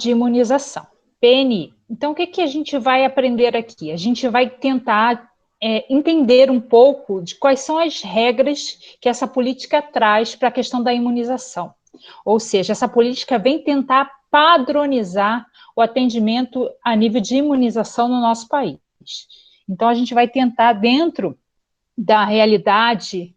de Imunização, PNI. Então, o que a gente vai aprender aqui? A gente vai tentar entender um pouco de quais são as regras que essa política traz para a questão da imunização. Ou seja, essa política vem tentar padronizar o atendimento a nível de imunização no nosso país. Então, a gente vai tentar, dentro da realidade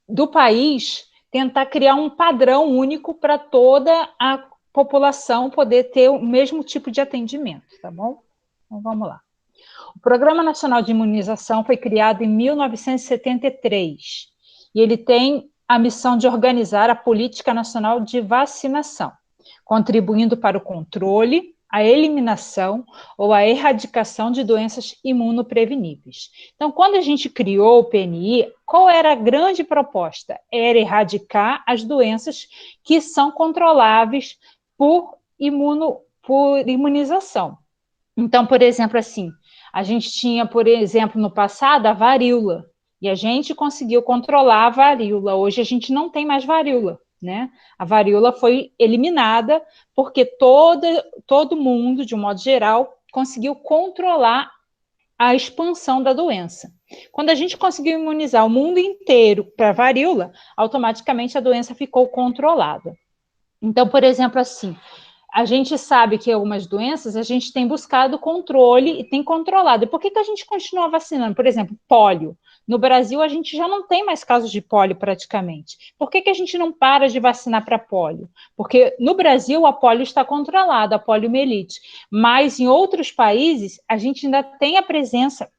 do país, tentar criar um padrão único para toda a população poder ter o mesmo tipo de atendimento, tá bom? Então, vamos lá. O Programa Nacional de Imunização foi criado em 1973 e ele tem a missão de organizar a Política Nacional de Vacinação, contribuindo para o controle, a eliminação ou a erradicação de doenças imunopreveníveis. Então, quando a gente criou o PNI, qual era a grande proposta? Era erradicar as doenças que são controláveis por imunização. Então, por exemplo, assim, a gente tinha, por exemplo, no passado, a varíola, e a gente conseguiu controlar a varíola. Hoje a gente não tem mais varíola, né? A varíola foi eliminada porque todo mundo, de um modo geral, conseguiu controlar a expansão da doença. Quando a gente conseguiu imunizar o mundo inteiro para a varíola, automaticamente a doença ficou controlada. Então, por exemplo, assim, a gente sabe que algumas doenças a gente tem buscado controle e tem controlado. E por que a gente continua vacinando? Por exemplo, pólio. No Brasil, a gente já não tem mais casos de pólio praticamente. Por que a gente não para de vacinar para pólio? Porque no Brasil, a pólio está controlada, a poliomielite. Mas em outros países, a gente ainda tem a presença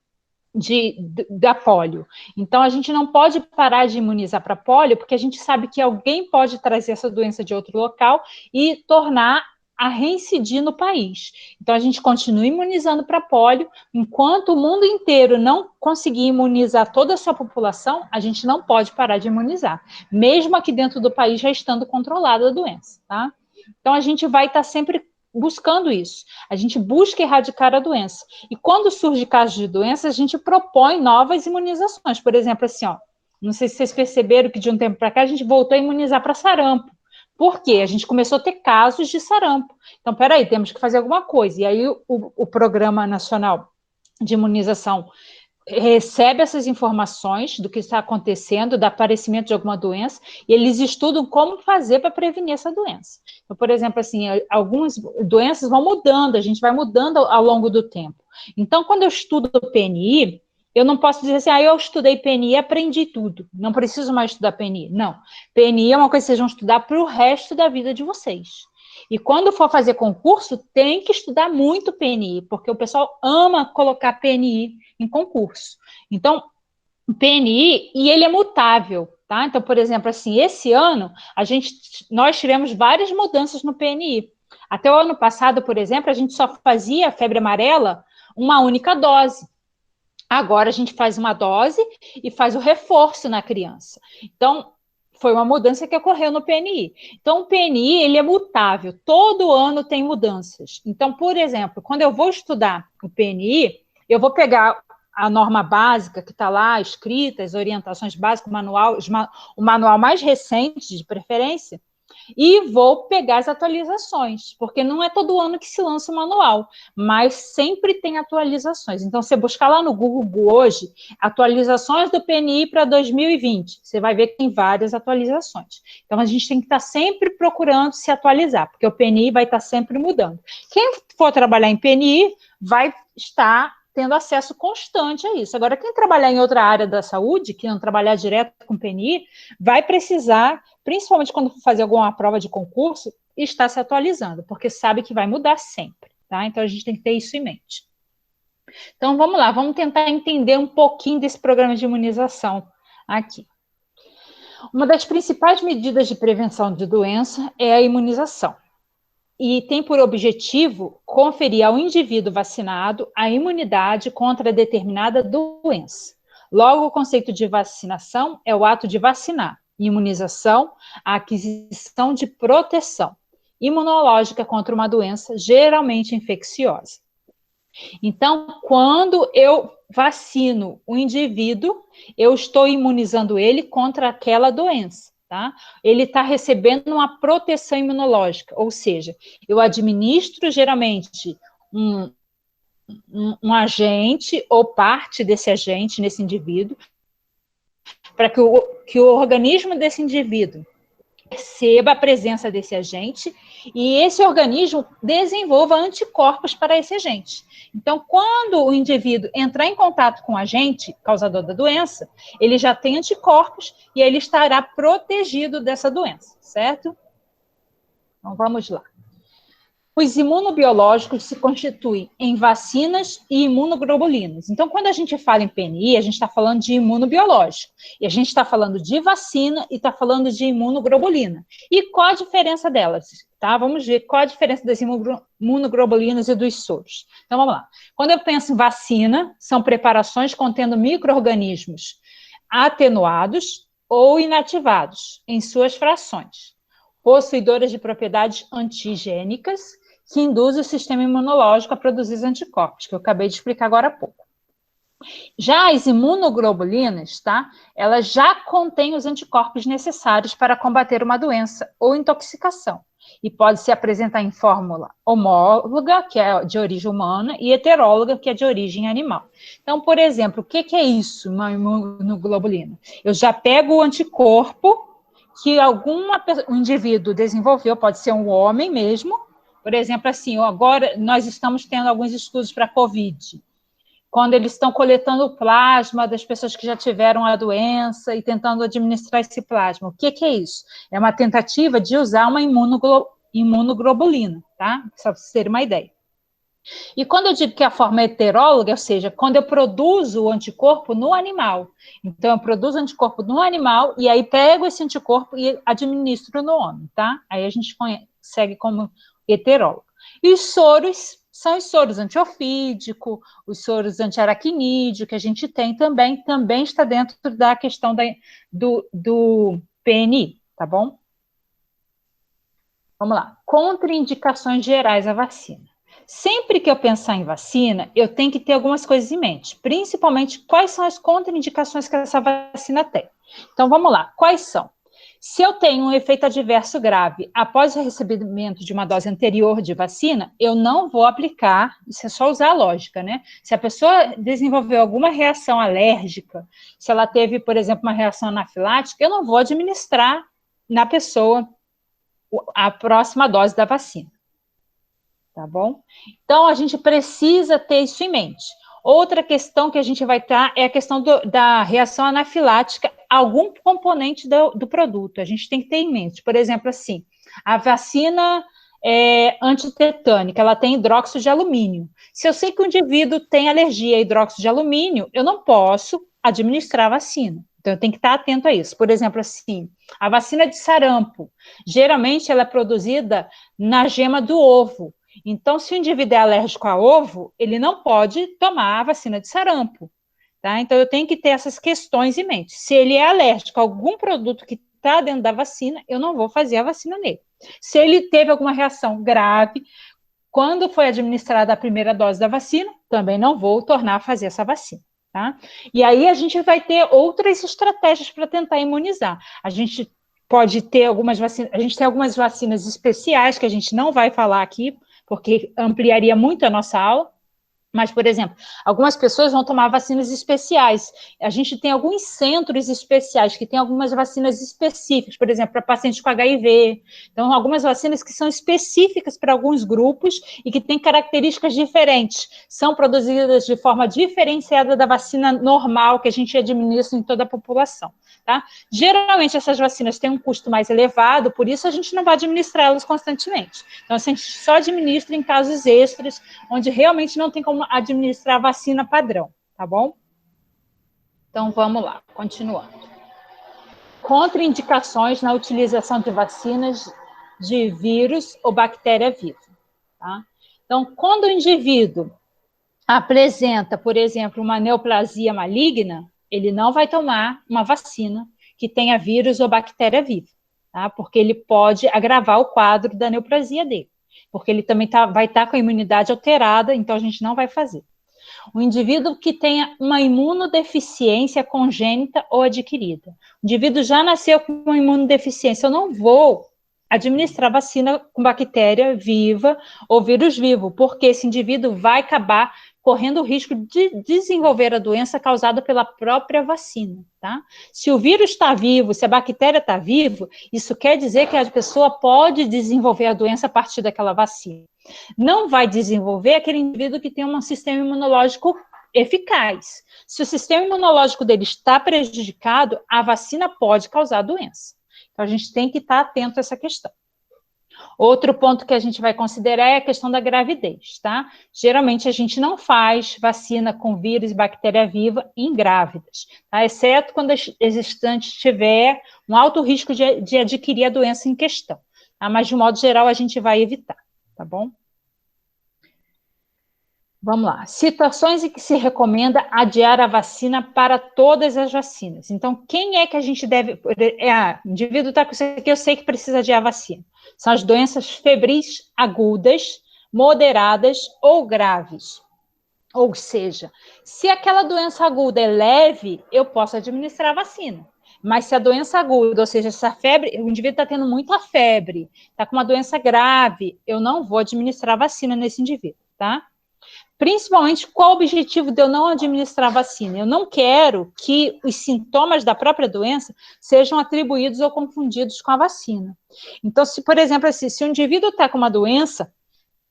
da pólio. Então, a gente não pode parar de imunizar para pólio, porque a gente sabe que alguém pode trazer essa doença de outro local e tornar a reincidir no país. Então, a gente continua imunizando para pólio, enquanto o mundo inteiro não conseguir imunizar toda a sua população, a gente não pode parar de imunizar, mesmo aqui dentro do país já estando controlada a doença, tá? Então, a gente vai estar sempre buscando isso. A gente busca erradicar a doença. E quando surge casos de doença, a gente propõe novas imunizações. Por exemplo, assim, ó, não sei se vocês perceberam que de um tempo para cá a gente voltou a imunizar para sarampo. Por quê? A gente começou a ter casos de sarampo. Então, peraí, temos que fazer alguma coisa. E aí o Programa Nacional de Imunização recebe essas informações do que está acontecendo, do aparecimento de alguma doença, e eles estudam como fazer para prevenir essa doença. Então, por exemplo, assim, algumas doenças vão mudando, a gente vai mudando ao longo do tempo. Então, quando eu estudo o PNI, eu não posso dizer assim, eu estudei PNI e aprendi tudo, não preciso mais estudar PNI. Não, PNI é uma coisa que vocês vão estudar para o resto da vida de vocês. E quando for fazer concurso, tem que estudar muito PNI, porque o pessoal ama colocar PNI em concurso. Então, o PNI, e ele é mutável, tá? Então, por exemplo, assim, esse ano, nós tivemos várias mudanças no PNI. Até o ano passado, por exemplo, a gente só fazia febre amarela uma única dose. Agora a gente faz uma dose e faz o reforço na criança. Então, foi uma mudança que ocorreu no PNI. Então, o PNI, ele é mutável. Todo ano tem mudanças. Então, por exemplo, quando eu vou estudar o PNI, eu vou pegar a norma básica que está lá, escrita, as orientações básicas, o manual mais recente, de preferência, e vou pegar as atualizações, porque não é todo ano que se lança o manual, mas sempre tem atualizações. Então, você buscar lá no Google hoje, atualizações do PNI para 2020, você vai ver que tem várias atualizações. Então, a gente tem que estar sempre procurando se atualizar, porque o PNI vai estar sempre mudando. Quem for trabalhar em PNI vai estar tendo acesso constante a isso. Agora, quem trabalhar em outra área da saúde, que não trabalhar direto com PNI, vai precisar, principalmente quando for fazer alguma prova de concurso, estar se atualizando, porque sabe que vai mudar sempre, tá? Então, a gente tem que ter isso em mente. Então, vamos lá, vamos tentar entender um pouquinho desse programa de imunização aqui. Uma das principais medidas de prevenção de doença é a imunização. E tem por objetivo conferir ao indivíduo vacinado a imunidade contra determinada doença. Logo, o conceito de vacinação é o ato de vacinar. Imunização, a aquisição de proteção imunológica contra uma doença geralmente infecciosa. Então, quando eu vacino o indivíduo, eu estou imunizando ele contra aquela doença. tá? Ele está recebendo uma proteção imunológica, ou seja, eu administro geralmente um agente ou parte desse agente nesse indivíduo, para que o organismo desse indivíduo perceba a presença desse agente e esse organismo desenvolva anticorpos para esse agente. Então, quando o indivíduo entrar em contato com o agente causador da doença, ele já tem anticorpos e ele estará protegido dessa doença, certo? Então, vamos lá. Os imunobiológicos se constituem em vacinas e imunoglobulinas. Então, quando a gente fala em PNI, a gente está falando de imunobiológico. E a gente está falando de vacina e está falando de imunoglobulina. E qual a diferença delas? Tá? Vamos ver qual a diferença das imunoglobulinas e dos soros. Então, vamos lá. Quando eu penso em vacina, são preparações contendo micro-organismos atenuados ou inativados em suas frações, possuidoras de propriedades antigênicas, que induz o sistema imunológico a produzir os anticorpos, que eu acabei de explicar agora há pouco. Já as imunoglobulinas, tá? Elas já contêm os anticorpos necessários para combater uma doença ou intoxicação, e pode se apresentar em fórmula homóloga, que é de origem humana, e heteróloga, que é de origem animal. Então, por exemplo, o que é isso, uma imunoglobulina? Eu já pego o anticorpo que um indivíduo desenvolveu, pode ser um homem mesmo. Por exemplo, assim, agora nós estamos tendo alguns estudos para a COVID, quando eles estão coletando o plasma das pessoas que já tiveram a doença e tentando administrar esse plasma. O que é isso? É uma tentativa de usar uma imunoglobulina, tá? Só para vocês terem uma ideia. E quando eu digo que a forma é heteróloga, ou seja, quando eu produzo o anticorpo no animal. Então, eu produzo o anticorpo no animal e aí pego esse anticorpo e administro no homem, tá? Aí a gente segue como heterólogo. E os soros são os soros antiofídico, os soros antiaracnídeo que a gente tem também está dentro da questão do PNI, tá bom? Vamos lá. Contraindicações gerais à vacina. Sempre que eu pensar em vacina, eu tenho que ter algumas coisas em mente, principalmente quais são as contraindicações que essa vacina tem. Então, vamos lá. Quais são? Se eu tenho um efeito adverso grave após o recebimento de uma dose anterior de vacina, eu não vou aplicar, isso é só usar a lógica, né? Se a pessoa desenvolveu alguma reação alérgica, se ela teve, por exemplo, uma reação anafilática, eu não vou administrar na pessoa a próxima dose da vacina. Tá bom? Então, a gente precisa ter isso em mente. Outra questão que a gente vai estar é a questão da reação anafilática a algum componente do produto. A gente tem que ter em mente. Por exemplo, assim, a vacina antitetânica, ela tem hidróxido de alumínio. Se eu sei que o indivíduo tem alergia a hidróxido de alumínio, eu não posso administrar a vacina. Então, eu tenho que estar atento a isso. Por exemplo, assim, a vacina de sarampo, geralmente ela é produzida na gema do ovo. Então, se o indivíduo é alérgico a ovo, ele não pode tomar a vacina de sarampo, tá? Então, eu tenho que ter essas questões em mente. Se ele é alérgico a algum produto que está dentro da vacina, eu não vou fazer a vacina nele. Se ele teve alguma reação grave, quando foi administrada a primeira dose da vacina, também não vou tornar a fazer essa vacina, tá? E aí a gente vai ter outras estratégias para tentar imunizar. A gente pode ter algumas vacinas, a gente tem algumas vacinas especiais que a gente não vai falar aqui, porque ampliaria muito a nossa aula, mas, por exemplo, algumas pessoas vão tomar vacinas especiais. A gente tem alguns centros especiais que têm algumas vacinas específicas, por exemplo, para pacientes com HIV. Então, algumas vacinas que são específicas para alguns grupos e que têm características diferentes. São produzidas de forma diferenciada da vacina normal que a gente administra em toda a população. Tá? Geralmente, essas vacinas têm um custo mais elevado, por isso a gente não vai administrá-las constantemente. Então, a gente só administra em casos extras, onde realmente não tem como administrar a vacina padrão, tá bom? Então, vamos lá, continuando. Contraindicações na utilização de vacinas de vírus ou bactéria viva, tá? Então, quando o indivíduo apresenta, por exemplo, uma neoplasia maligna, ele não vai tomar uma vacina que tenha vírus ou bactéria viva, tá? Porque ele pode agravar o quadro da neoplasia dele, porque ele também vai estar com a imunidade alterada, então a gente não vai fazer. O indivíduo que tenha uma imunodeficiência congênita ou adquirida. O indivíduo já nasceu com uma imunodeficiência, eu não vou administrar vacina com bactéria viva ou vírus vivo, porque esse indivíduo vai acabar correndo o risco de desenvolver a doença causada pela própria vacina, tá? Se o vírus está vivo, se a bactéria está viva, isso quer dizer que a pessoa pode desenvolver a doença a partir daquela vacina. Não vai desenvolver aquele indivíduo que tem um sistema imunológico eficaz. Se o sistema imunológico dele está prejudicado, a vacina pode causar doença. Então, a gente tem que estar atento a essa questão. Outro ponto que a gente vai considerar é a questão da gravidez, tá? Geralmente, a gente não faz vacina com vírus e bactéria viva em grávidas, tá? Exceto quando a gestante tiver um alto risco de adquirir a doença em questão, tá? Mas, de modo geral, a gente vai evitar, tá bom? Vamos lá. Situações em que se recomenda adiar a vacina para todas as vacinas. Então, quem é que a gente deve... o indivíduo está com isso aqui, eu sei que precisa adiar a vacina. São as doenças febris agudas, moderadas ou graves. Ou seja, se aquela doença aguda é leve, eu posso administrar a vacina. Mas se a doença aguda, ou seja, essa febre, o indivíduo está tendo muita febre, está com uma doença grave, eu não vou administrar a vacina nesse indivíduo, tá? Principalmente, qual o objetivo de eu não administrar vacina? Eu não quero que os sintomas da própria doença sejam atribuídos ou confundidos com a vacina. Então, se, por exemplo, assim, se o indivíduo está com uma doença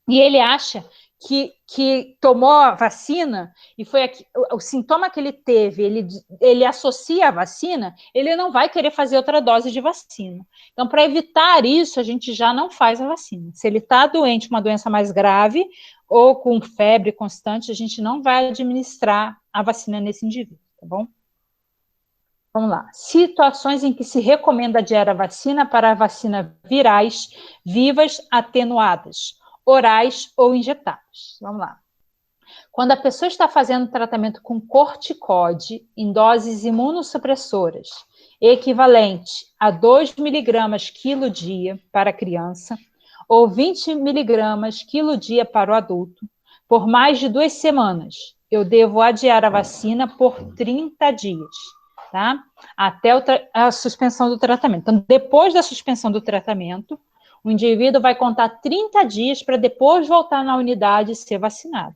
e ele acha que tomou a vacina e foi o sintoma que ele teve, ele associa a vacina, ele não vai querer fazer outra dose de vacina. Então, para evitar isso, a gente já não faz a vacina. Se ele está doente, uma doença mais grave, ou com febre constante, a gente não vai administrar a vacina nesse indivíduo, tá bom? Vamos lá. Situações em que se recomenda adiar a vacina para vacina virais, vivas, atenuadas, orais ou injetáveis. Vamos lá. Quando a pessoa está fazendo tratamento com corticóide em doses imunossupressoras, equivalente a 2 miligramas quilo dia para a criança, ou 20 miligramas quilo dia para o adulto, por mais de 2 semanas, eu devo adiar a vacina por 30 dias, tá? Até a suspensão do tratamento. Então, depois da suspensão do tratamento, o indivíduo vai contar 30 dias para depois voltar na unidade e ser vacinado.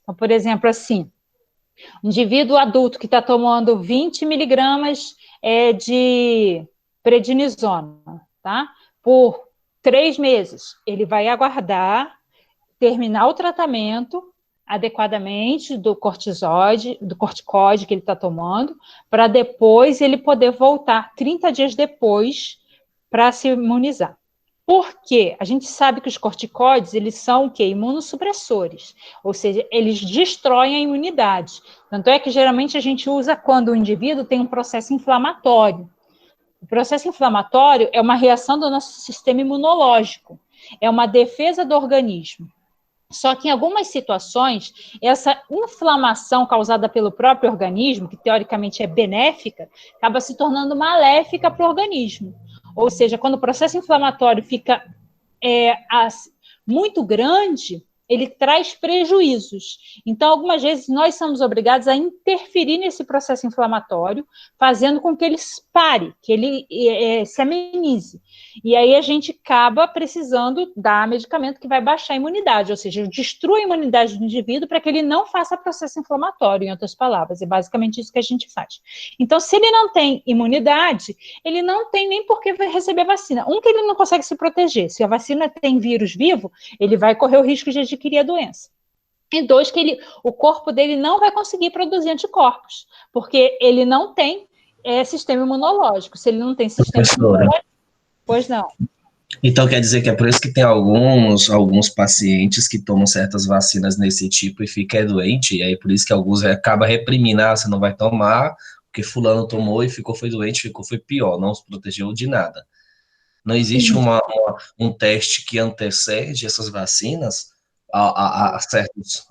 Então, por exemplo, assim, um indivíduo adulto que está tomando 20 miligramas de prednisona, tá? Por 3 meses, ele vai aguardar terminar o tratamento adequadamente do corticoide que ele está tomando, para depois ele poder voltar 30 dias depois para se imunizar. Por quê? A gente sabe que os corticoides, eles são o quê? Imunossupressores, ou seja, eles destroem a imunidade. Tanto é que geralmente a gente usa quando o indivíduo tem um processo inflamatório. O processo inflamatório é uma reação do nosso sistema imunológico, é uma defesa do organismo. Só que em algumas situações, essa inflamação causada pelo próprio organismo, que teoricamente é benéfica, acaba se tornando maléfica para o organismo. Ou seja, quando o processo inflamatório fica muito grande, ele traz prejuízos. Então, algumas vezes, nós somos obrigados a interferir nesse processo inflamatório, fazendo com que ele pare, que ele se amenize. E aí a gente acaba precisando dar medicamento que vai baixar a imunidade, ou seja, destrua a imunidade do indivíduo para que ele não faça processo inflamatório, em outras palavras. É basicamente isso que a gente faz. Então, se ele não tem imunidade, ele não tem nem por que receber vacina. Que ele não consegue se proteger. Se a vacina tem vírus vivo, ele vai correr o risco de adquirir a doença. E 2, que o corpo dele não vai conseguir produzir anticorpos, porque ele não tem sistema imunológico. Se ele não tem sistema imunológico, pois não. Então quer dizer que é por isso que tem alguns pacientes que tomam certas vacinas nesse tipo e fica doente, e aí por isso que alguns acabam reprimindo, você não vai tomar, porque fulano tomou e foi doente, foi pior, não se protegeu de nada. Não existe um teste que antecede essas vacinas a certos.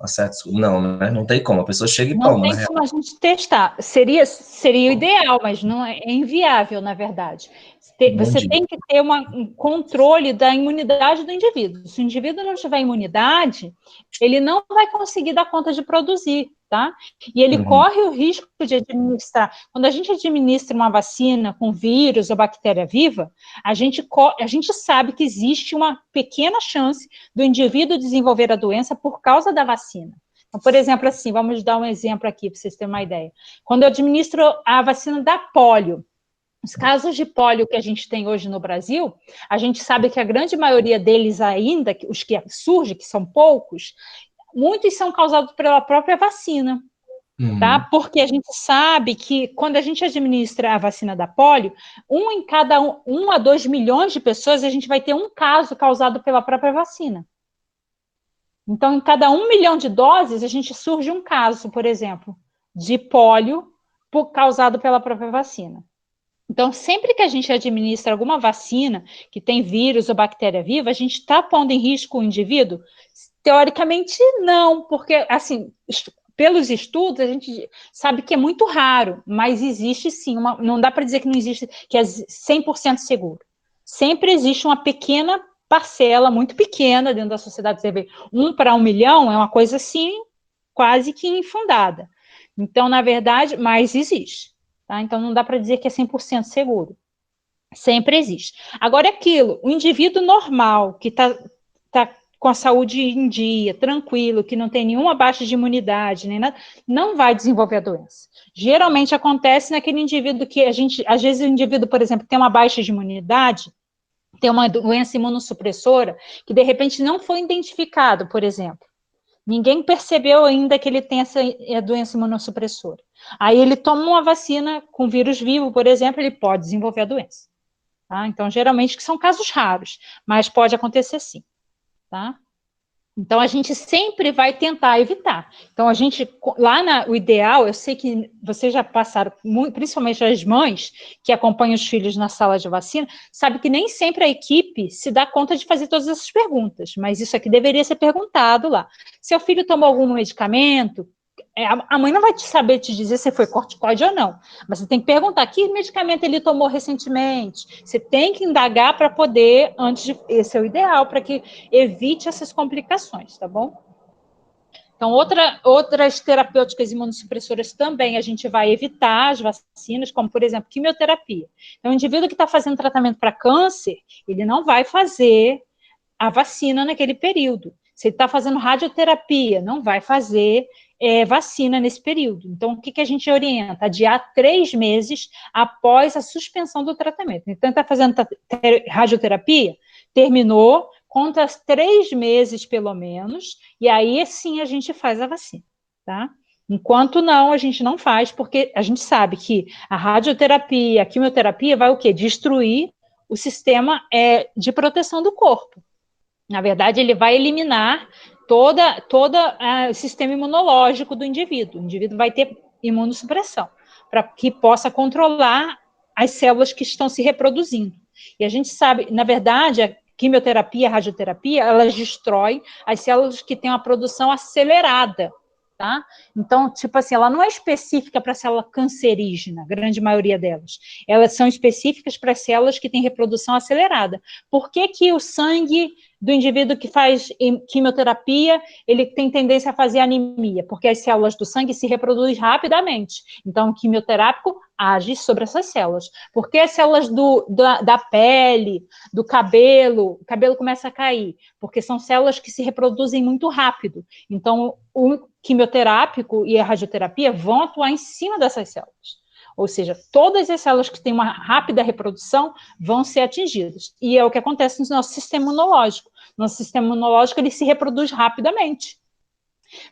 Não, né? Não tem como. A pessoa chega e Não toma, tem né? como a gente testar. Seria o ideal, mas não é inviável, na verdade. Você Entendi. tem que ter um controle da imunidade do indivíduo. Se o indivíduo não tiver imunidade, ele não vai conseguir dar conta de produzir, tá? E ele Uhum. corre o risco de administrar. Quando a gente administra uma vacina com vírus ou bactéria viva, a gente sabe que existe uma pequena chance do indivíduo desenvolver a doença por causa da vacina. Então, por exemplo, assim, vamos dar um exemplo aqui para vocês terem uma ideia. Quando eu administro a vacina da polio, os casos de polio que a gente tem hoje no Brasil, a gente sabe que a grande maioria deles ainda, os que surgem, que são poucos, muitos são causados pela própria vacina, tá? Uhum. Porque a gente sabe que quando a gente administra a vacina da polio, em cada 1 a 2 milhões de pessoas, a gente vai ter um caso causado pela própria vacina. Então, em cada 1 milhão de doses, a gente surge um caso, por exemplo, de pólio causado pela própria vacina. Então, sempre que a gente administra alguma vacina que tem vírus ou bactéria viva, a gente está pondo em risco o indivíduo? Teoricamente, não, porque, assim, pelos estudos, a gente sabe que é muito raro, mas existe sim, não dá para dizer que não existe, que é 100% seguro. Sempre existe uma pequena parcela, muito pequena dentro da sociedade. Você vê, 1 para 1 milhão é uma coisa assim, quase que infundada. Então, na verdade, mas existe. Tá? Então, não dá para dizer que é 100% seguro. Sempre existe. Agora, é aquilo, o indivíduo normal, que tá com a saúde em dia, tranquilo, que não tem nenhuma baixa de imunidade, nem nada, não vai desenvolver a doença. Geralmente acontece naquele indivíduo que às vezes o indivíduo, por exemplo, tem uma baixa de imunidade, tem uma doença imunossupressora, que de repente não foi identificado, por exemplo. Ninguém percebeu ainda que ele tem essa doença imunossupressora. Aí ele toma uma vacina com vírus vivo, por exemplo, ele pode desenvolver a doença. Tá? Então, geralmente, são casos raros, mas pode acontecer sim. Tá? Então, a gente sempre vai tentar evitar. Então, o ideal, eu sei que vocês já passaram, principalmente as mães que acompanham os filhos na sala de vacina, sabe que nem sempre a equipe se dá conta de fazer todas essas perguntas, mas isso aqui deveria ser perguntado lá. Seu filho tomou algum medicamento? A mãe não vai saber te dizer se foi corticoide ou não, mas você tem que perguntar que medicamento ele tomou recentemente. Você tem que indagar para poder, esse é o ideal, para que evite essas complicações, tá bom? Então, outras terapêuticas imunossupressoras também a gente vai evitar as vacinas, como, por exemplo, quimioterapia. Então, o indivíduo que está fazendo tratamento para câncer, ele não vai fazer a vacina naquele período. Se ele está fazendo radioterapia, não vai fazer vacina nesse período. Então, o que a gente orienta? Adiar 3 meses após a suspensão do tratamento. Então, está fazendo radioterapia, terminou, conta 3 meses pelo menos, e aí sim a gente faz a vacina, tá? Enquanto não, a gente não faz, porque a gente sabe que a radioterapia, a quimioterapia vai o quê? Destruir o sistema de proteção do corpo. Na verdade, ele vai eliminar todo o sistema imunológico do indivíduo. O indivíduo vai ter imunossupressão, para que possa controlar as células que estão se reproduzindo. E a gente sabe, na verdade, a quimioterapia, a radioterapia, elas destroem as células que têm uma produção acelerada. Tá? Então, tipo assim, ela não é específica para célula cancerígena, a grande maioria delas. Elas são específicas para células que têm reprodução acelerada. Por que o sangue do indivíduo que faz quimioterapia, ele tem tendência a fazer anemia? Porque as células do sangue se reproduzem rapidamente. Então, o quimioterápico age sobre essas células. Porque as células da pele, do cabelo, o cabelo começa a cair? Porque são células que se reproduzem muito rápido. Então, o quimioterápico e a radioterapia vão atuar em cima dessas células. Ou seja, todas as células que têm uma rápida reprodução vão ser atingidas. E é o que acontece no nosso sistema imunológico. Nosso sistema imunológico, ele se reproduz rapidamente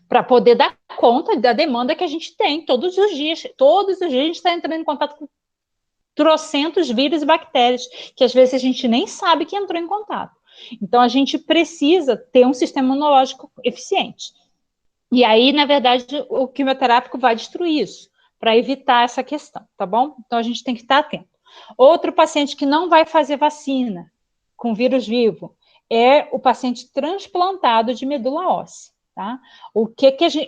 para poder dar conta da demanda que a gente tem todos os dias. Todos os dias a gente está entrando em contato com trocentos vírus e bactérias, que às vezes a gente nem sabe que entrou em contato. Então, a gente precisa ter um sistema imunológico eficiente. E aí, na verdade, o quimioterápico vai destruir isso, para evitar essa questão, tá bom? Então, a gente tem que estar atento. Outro paciente que não vai fazer vacina com vírus vivo é o paciente transplantado de medula óssea, tá?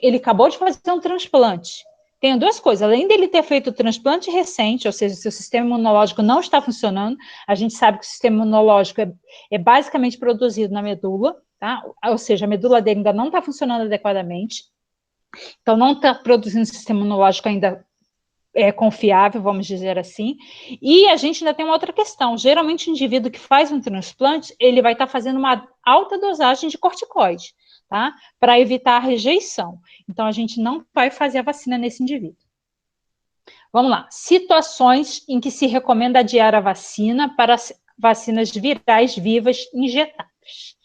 Ele acabou de fazer um transplante. Tem duas coisas, além dele ter feito o transplante recente, ou seja, se o sistema imunológico não está funcionando, a gente sabe que o sistema imunológico é basicamente produzido na medula, tá? Ou seja, a medula dele ainda não está funcionando adequadamente, então não está produzindo sistema imunológico ainda confiável, vamos dizer assim. E a gente ainda tem uma outra questão. Geralmente, o indivíduo que faz um transplante, ele vai estar fazendo uma alta dosagem de corticoide, tá? Para evitar a rejeição. Então, a gente não vai fazer a vacina nesse indivíduo. Vamos lá. Situações em que se recomenda adiar a vacina para vacinas virais vivas injetáveis.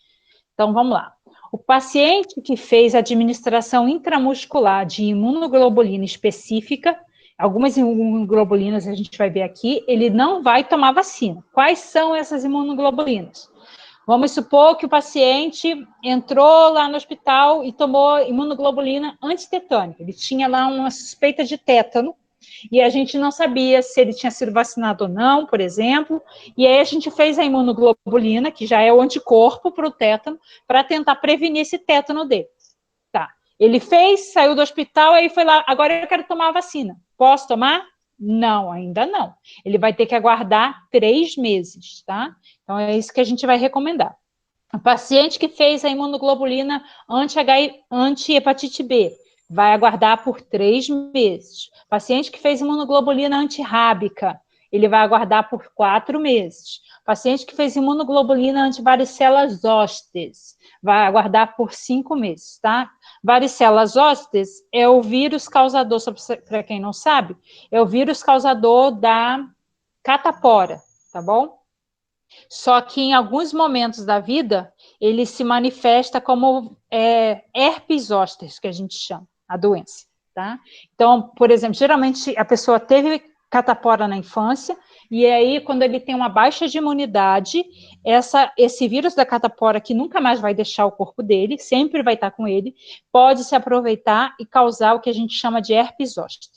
Então, vamos lá. O paciente que fez administração intramuscular de imunoglobulina específica, algumas imunoglobulinas a gente vai ver aqui, ele não vai tomar vacina. Quais são essas imunoglobulinas? Vamos supor que o paciente entrou lá no hospital e tomou imunoglobulina antitetânica. Ele tinha lá uma suspeita de tétano, e a gente não sabia se ele tinha sido vacinado ou não, por exemplo, e aí a gente fez a imunoglobulina, que já é o anticorpo para o tétano, para tentar prevenir esse tétano dele. Tá. Ele fez, saiu do hospital, aí foi lá, agora eu quero tomar a vacina. Posso tomar? Não, ainda não. Ele vai ter que aguardar 3 meses, tá? Então, é isso que a gente vai recomendar. O paciente que fez a imunoglobulina anti-hepatite B, vai aguardar por 3 meses. Paciente que fez imunoglobulina antirrábica, ele vai aguardar por 4 meses. Paciente que fez imunoglobulina antivaricela zostes, vai aguardar por 5 meses, tá? Varicela zostes é o vírus causador, para quem não sabe, é o vírus causador da catapora, tá bom? Só que em alguns momentos da vida, ele se manifesta como herpes zoster, que a gente chama, a doença, tá? Então, por exemplo, geralmente a pessoa teve catapora na infância, e aí, quando ele tem uma baixa de imunidade, esse vírus da catapora, que nunca mais vai deixar o corpo dele, sempre vai estar com ele, pode se aproveitar e causar o que a gente chama de herpes zoster.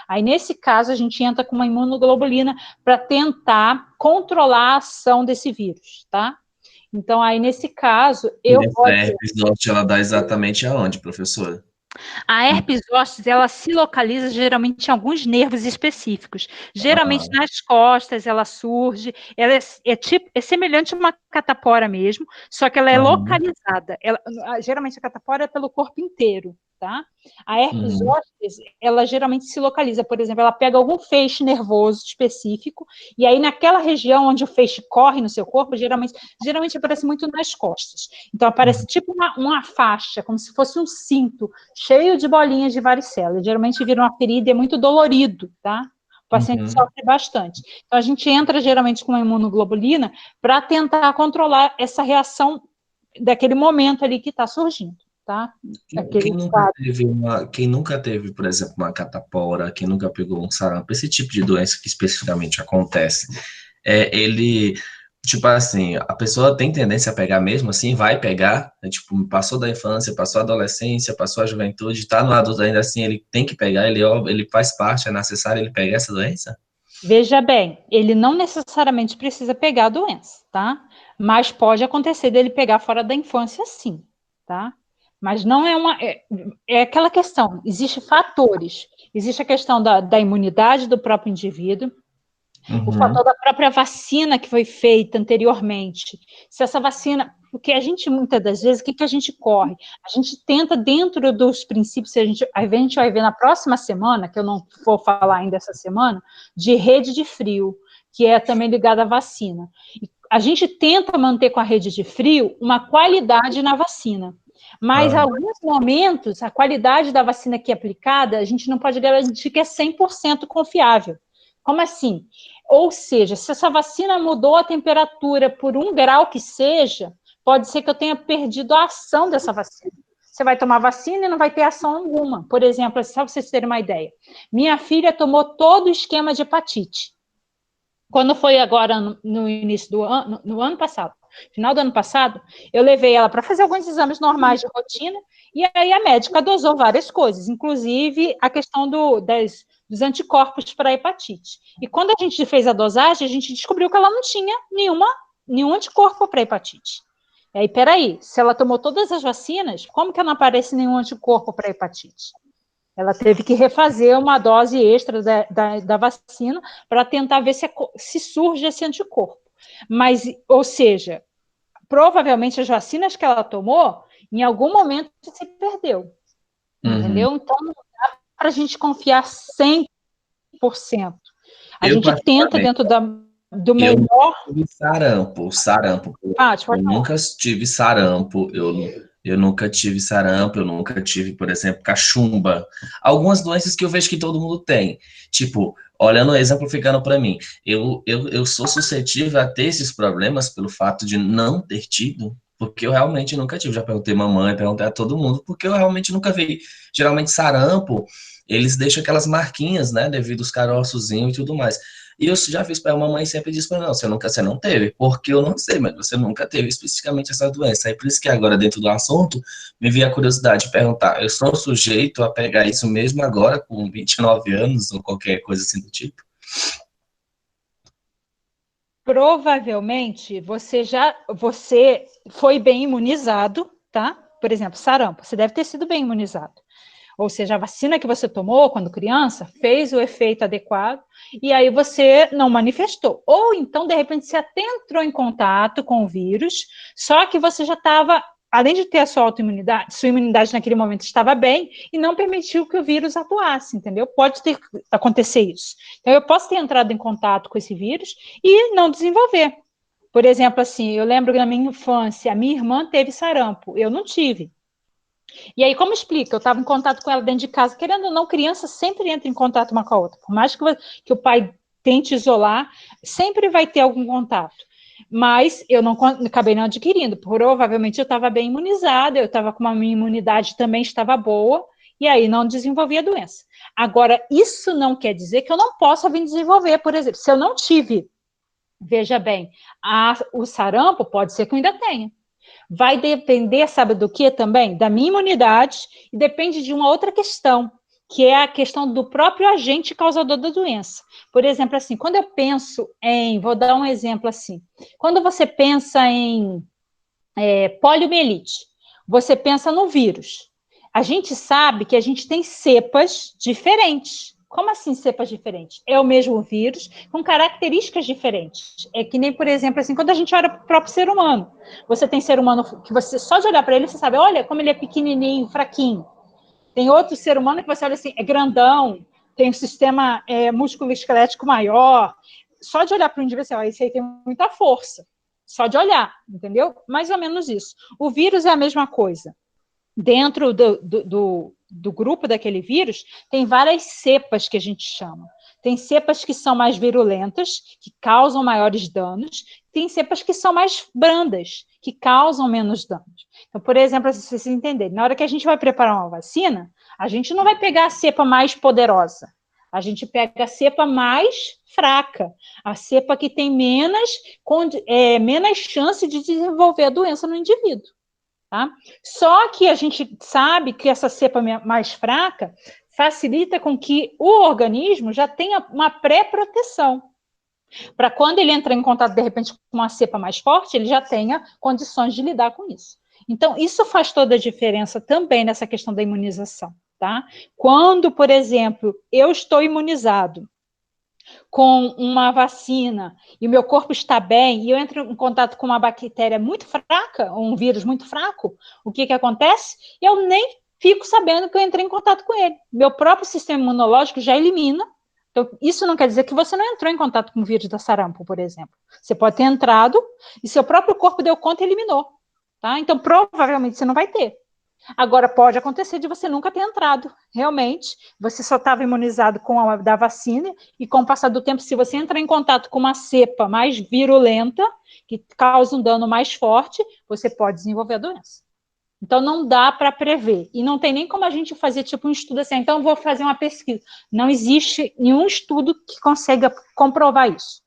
Aí, nesse caso, a gente entra com uma imunoglobulina para tentar controlar a ação desse vírus, tá? Então, aí, nesse caso, E essa herpes zoster, ela dá exatamente aonde, professora? A herpes zoster, ela se localiza geralmente em alguns nervos específicos. Geralmente Ah, nas costas ela surge, ela é semelhante a uma catapora mesmo, só que ela é uhum, localizada. Geralmente a catapora é pelo corpo inteiro, tá? A herpes uhum, zoster, ela geralmente se localiza, por exemplo, ela pega algum feixe nervoso específico, e aí naquela região onde o feixe corre no seu corpo, geralmente aparece muito nas costas. Então aparece uhum, tipo uma faixa, como se fosse um cinto, cheio de bolinhas de varicela. Geralmente vira uma ferida e é muito dolorido, tá? O paciente uhum. sofre bastante. Então, a gente entra geralmente com uma imunoglobulina para tentar controlar essa reação daquele momento ali que está surgindo, tá? Quem Aquele nunca quadro. teve quem nunca teve, por exemplo, uma catapora, quem nunca pegou um sarampo, esse tipo de doença que especificamente acontece, ele, tipo assim, a pessoa tem tendência a pegar mesmo assim, vai pegar, né, tipo, passou da infância, passou a adolescência, passou a juventude, tá no adulto ainda assim, ele tem que pegar, ele faz parte, é necessário ele pegar essa doença? Veja bem, ele não necessariamente precisa pegar a doença, tá? Mas pode acontecer dele pegar fora da infância, sim, tá? Mas não é uma. É aquela questão: existe fatores. Existe a questão da imunidade do próprio indivíduo, o fator Uhum, da própria vacina que foi feita anteriormente. Se essa vacina. Porque a gente, muitas das vezes, o que a gente corre? A gente tenta, dentro dos princípios, a gente vai ver na próxima semana, que eu não vou falar ainda essa semana, de rede de frio, que é também ligada à vacina. E a gente tenta manter com a rede de frio uma qualidade na vacina. Mas, em ah, alguns momentos, a qualidade da vacina que é aplicada, a gente não pode garantir que é 100% confiável. Como assim? Ou seja, se essa vacina mudou a temperatura por 1 grau que seja, pode ser que eu tenha perdido a ação dessa vacina. Você vai tomar vacina e não vai ter ação alguma. Por exemplo, só para vocês terem uma ideia. Minha filha tomou todo o esquema de hepatite. Quando foi agora no início do ano, no ano passado, final do ano passado, eu levei ela para fazer alguns exames normais de rotina, e aí a médica dosou várias coisas, inclusive a questão dos anticorpos para a hepatite. E quando a gente fez a dosagem, a gente descobriu que ela não tinha nenhum anticorpo para a hepatite. E aí, peraí, se ela tomou todas as vacinas, como que não aparece nenhum anticorpo para hepatite? Ela teve que refazer uma dose extra da vacina para tentar ver se surge esse anticorpo. Mas, ou seja, provavelmente as vacinas que ela tomou, em algum momento se perdeu. Entendeu? Então, não dá para a gente confiar 100%. A Eu, gente tenta, particularmente, dentro do eu nunca melhor. tive sarampo. Eu nunca tive sarampo, eu nunca tive sarampo, eu nunca tive, por exemplo, cachumba. Algumas doenças que eu vejo que todo mundo tem. Tipo, olhando, exemplificando para mim, eu sou suscetível a ter esses problemas pelo fato de não ter tido, porque eu realmente nunca tive. Já perguntei mamãe, perguntei a todo mundo, porque eu realmente nunca vi. Geralmente sarampo, eles deixam aquelas marquinhas, né, devido aos caroçozinhos e tudo mais. E eu já fiz para a mamãe sempre disse para não, você não teve, porque eu não sei, mas você nunca teve especificamente essa doença. Aí por isso que agora, dentro do assunto, me veio a curiosidade de perguntar, eu sou sujeito a pegar isso mesmo agora, com 29 anos, ou qualquer coisa assim do tipo? Provavelmente você foi bem imunizado, tá? Por exemplo, sarampo, você deve ter sido bem imunizado. Ou seja, a vacina que você tomou quando criança fez o efeito adequado e aí você não manifestou. Ou então, de repente, você até entrou em contato com o vírus, só que você já estava, além de ter a sua autoimunidade, sua imunidade naquele momento estava bem e não permitiu que o vírus atuasse, entendeu? Pode acontecer isso. Então, eu posso ter entrado em contato com esse vírus e não desenvolver. Por exemplo, assim, eu lembro que na minha infância, a minha irmã teve sarampo, eu não tive. E aí, como explica? Eu estava em contato com ela dentro de casa, querendo ou não, criança sempre entra em contato uma com a outra. Por mais que o pai tente isolar, sempre vai ter algum contato. Mas eu não acabei não adquirindo. Provavelmente eu estava bem imunizada, eu estava com uma minha imunidade também estava boa, e aí não desenvolvi a doença. Agora, isso não quer dizer que eu não possa vir desenvolver, por exemplo, se eu não tive, veja bem, o sarampo pode ser que eu ainda tenha. Vai depender, sabe do que também? Da minha imunidade e depende de uma outra questão, que é a questão do próprio agente causador da doença. Por exemplo, assim, quando eu penso em, vou dar um exemplo assim, quando você pensa em poliomielite, você pensa no vírus. A gente sabe que a gente tem cepas diferentes. Como assim cepas diferentes? É o mesmo vírus com características diferentes. É que nem, por exemplo, assim, quando a gente olha para o próprio ser humano. Você tem ser humano que você, só de olhar para ele, você sabe, olha como ele é pequenininho, fraquinho. Tem outro ser humano que você olha assim, é grandão, tem um sistema músculo-esquelético maior. Só de olhar para o indivíduo, você olha, esse aí tem muita força. Só de olhar, entendeu? Mais ou menos isso. O vírus é a mesma coisa. Dentro do grupo daquele vírus, tem várias cepas que a gente chama. Tem cepas que são mais virulentas, que causam maiores danos, tem cepas que são mais brandas, que causam menos danos. Então, por exemplo, se vocês entenderem, na hora que a gente vai preparar uma vacina, a gente não vai pegar a cepa mais poderosa, a gente pega a cepa mais fraca, a cepa que tem menos chance de desenvolver a doença no indivíduo. Tá? Só que a gente sabe que essa cepa mais fraca facilita com que o organismo já tenha uma pré-proteção. Para quando ele entra em contato, de repente, com uma cepa mais forte, ele já tenha condições de lidar com isso. Então, isso faz toda a diferença também nessa questão da imunização. Tá? Quando, por exemplo, eu estou imunizado com uma vacina e o meu corpo está bem e eu entro em contato com uma bactéria muito fraca, um vírus muito fraco, o que acontece? Eu nem fico sabendo que eu entrei em contato com ele. Meu próprio sistema imunológico já elimina. Então, isso não quer dizer que você não entrou em contato com o vírus da sarampo, por exemplo. Você pode ter entrado e seu próprio corpo deu conta e eliminou. Tá? Então, provavelmente você não vai ter. Agora, pode acontecer de você nunca ter entrado. Realmente, você só estava imunizado com a da vacina e com o passar do tempo, se você entrar em contato com uma cepa mais virulenta, que causa um dano mais forte, você pode desenvolver a doença. Então, não dá para prever. E não tem nem como a gente fazer tipo um estudo assim, então vou fazer uma pesquisa. Não existe nenhum estudo que consiga comprovar isso.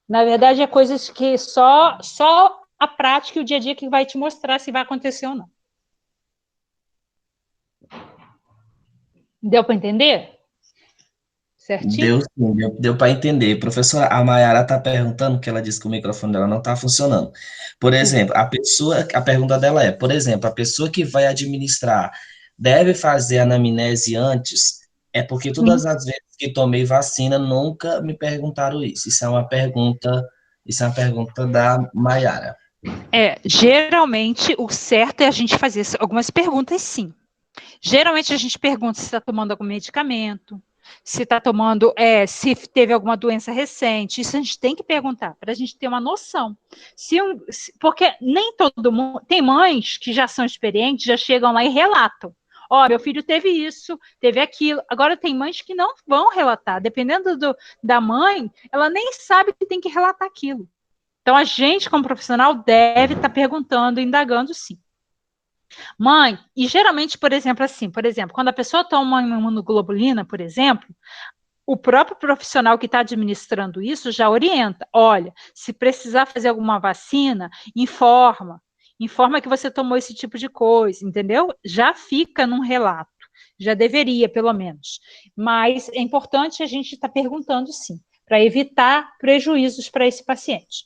Na verdade, é coisas que só a prática e o dia a dia que vai te mostrar se vai acontecer ou não. Deu para entender? certinho? Deu, sim, deu para entender. Professora, a Mayara está perguntando, que ela disse que o microfone dela não está funcionando. Por exemplo, a pergunta dela é, por exemplo, a pessoa que vai administrar deve fazer anamnese antes? É porque todas as vezes que tomei vacina nunca me perguntaram isso. Isso é uma pergunta da Mayara. Geralmente o certo é a gente fazer algumas perguntas, sim. Geralmente a gente pergunta se está tomando algum medicamento, se está tomando, se teve alguma doença recente. Isso a gente tem que perguntar para a gente ter uma noção. Porque nem todo mundo. Tem mães que já são experientes, já chegam lá e relatam. Ó, meu filho teve isso, teve aquilo. Agora tem mães que não vão relatar. Dependendo da mãe, ela nem sabe que tem que relatar aquilo. Então a gente, como profissional, deve estar perguntando, indagando, sim. Mãe, e geralmente, por exemplo, quando a pessoa toma uma imunoglobulina, por exemplo, o próprio profissional que está administrando isso já orienta. Olha, se precisar fazer alguma vacina, informa que você tomou esse tipo de coisa, entendeu? Já fica num relato, já deveria, pelo menos. Mas é importante a gente estar perguntando, sim, para evitar prejuízos para esse paciente,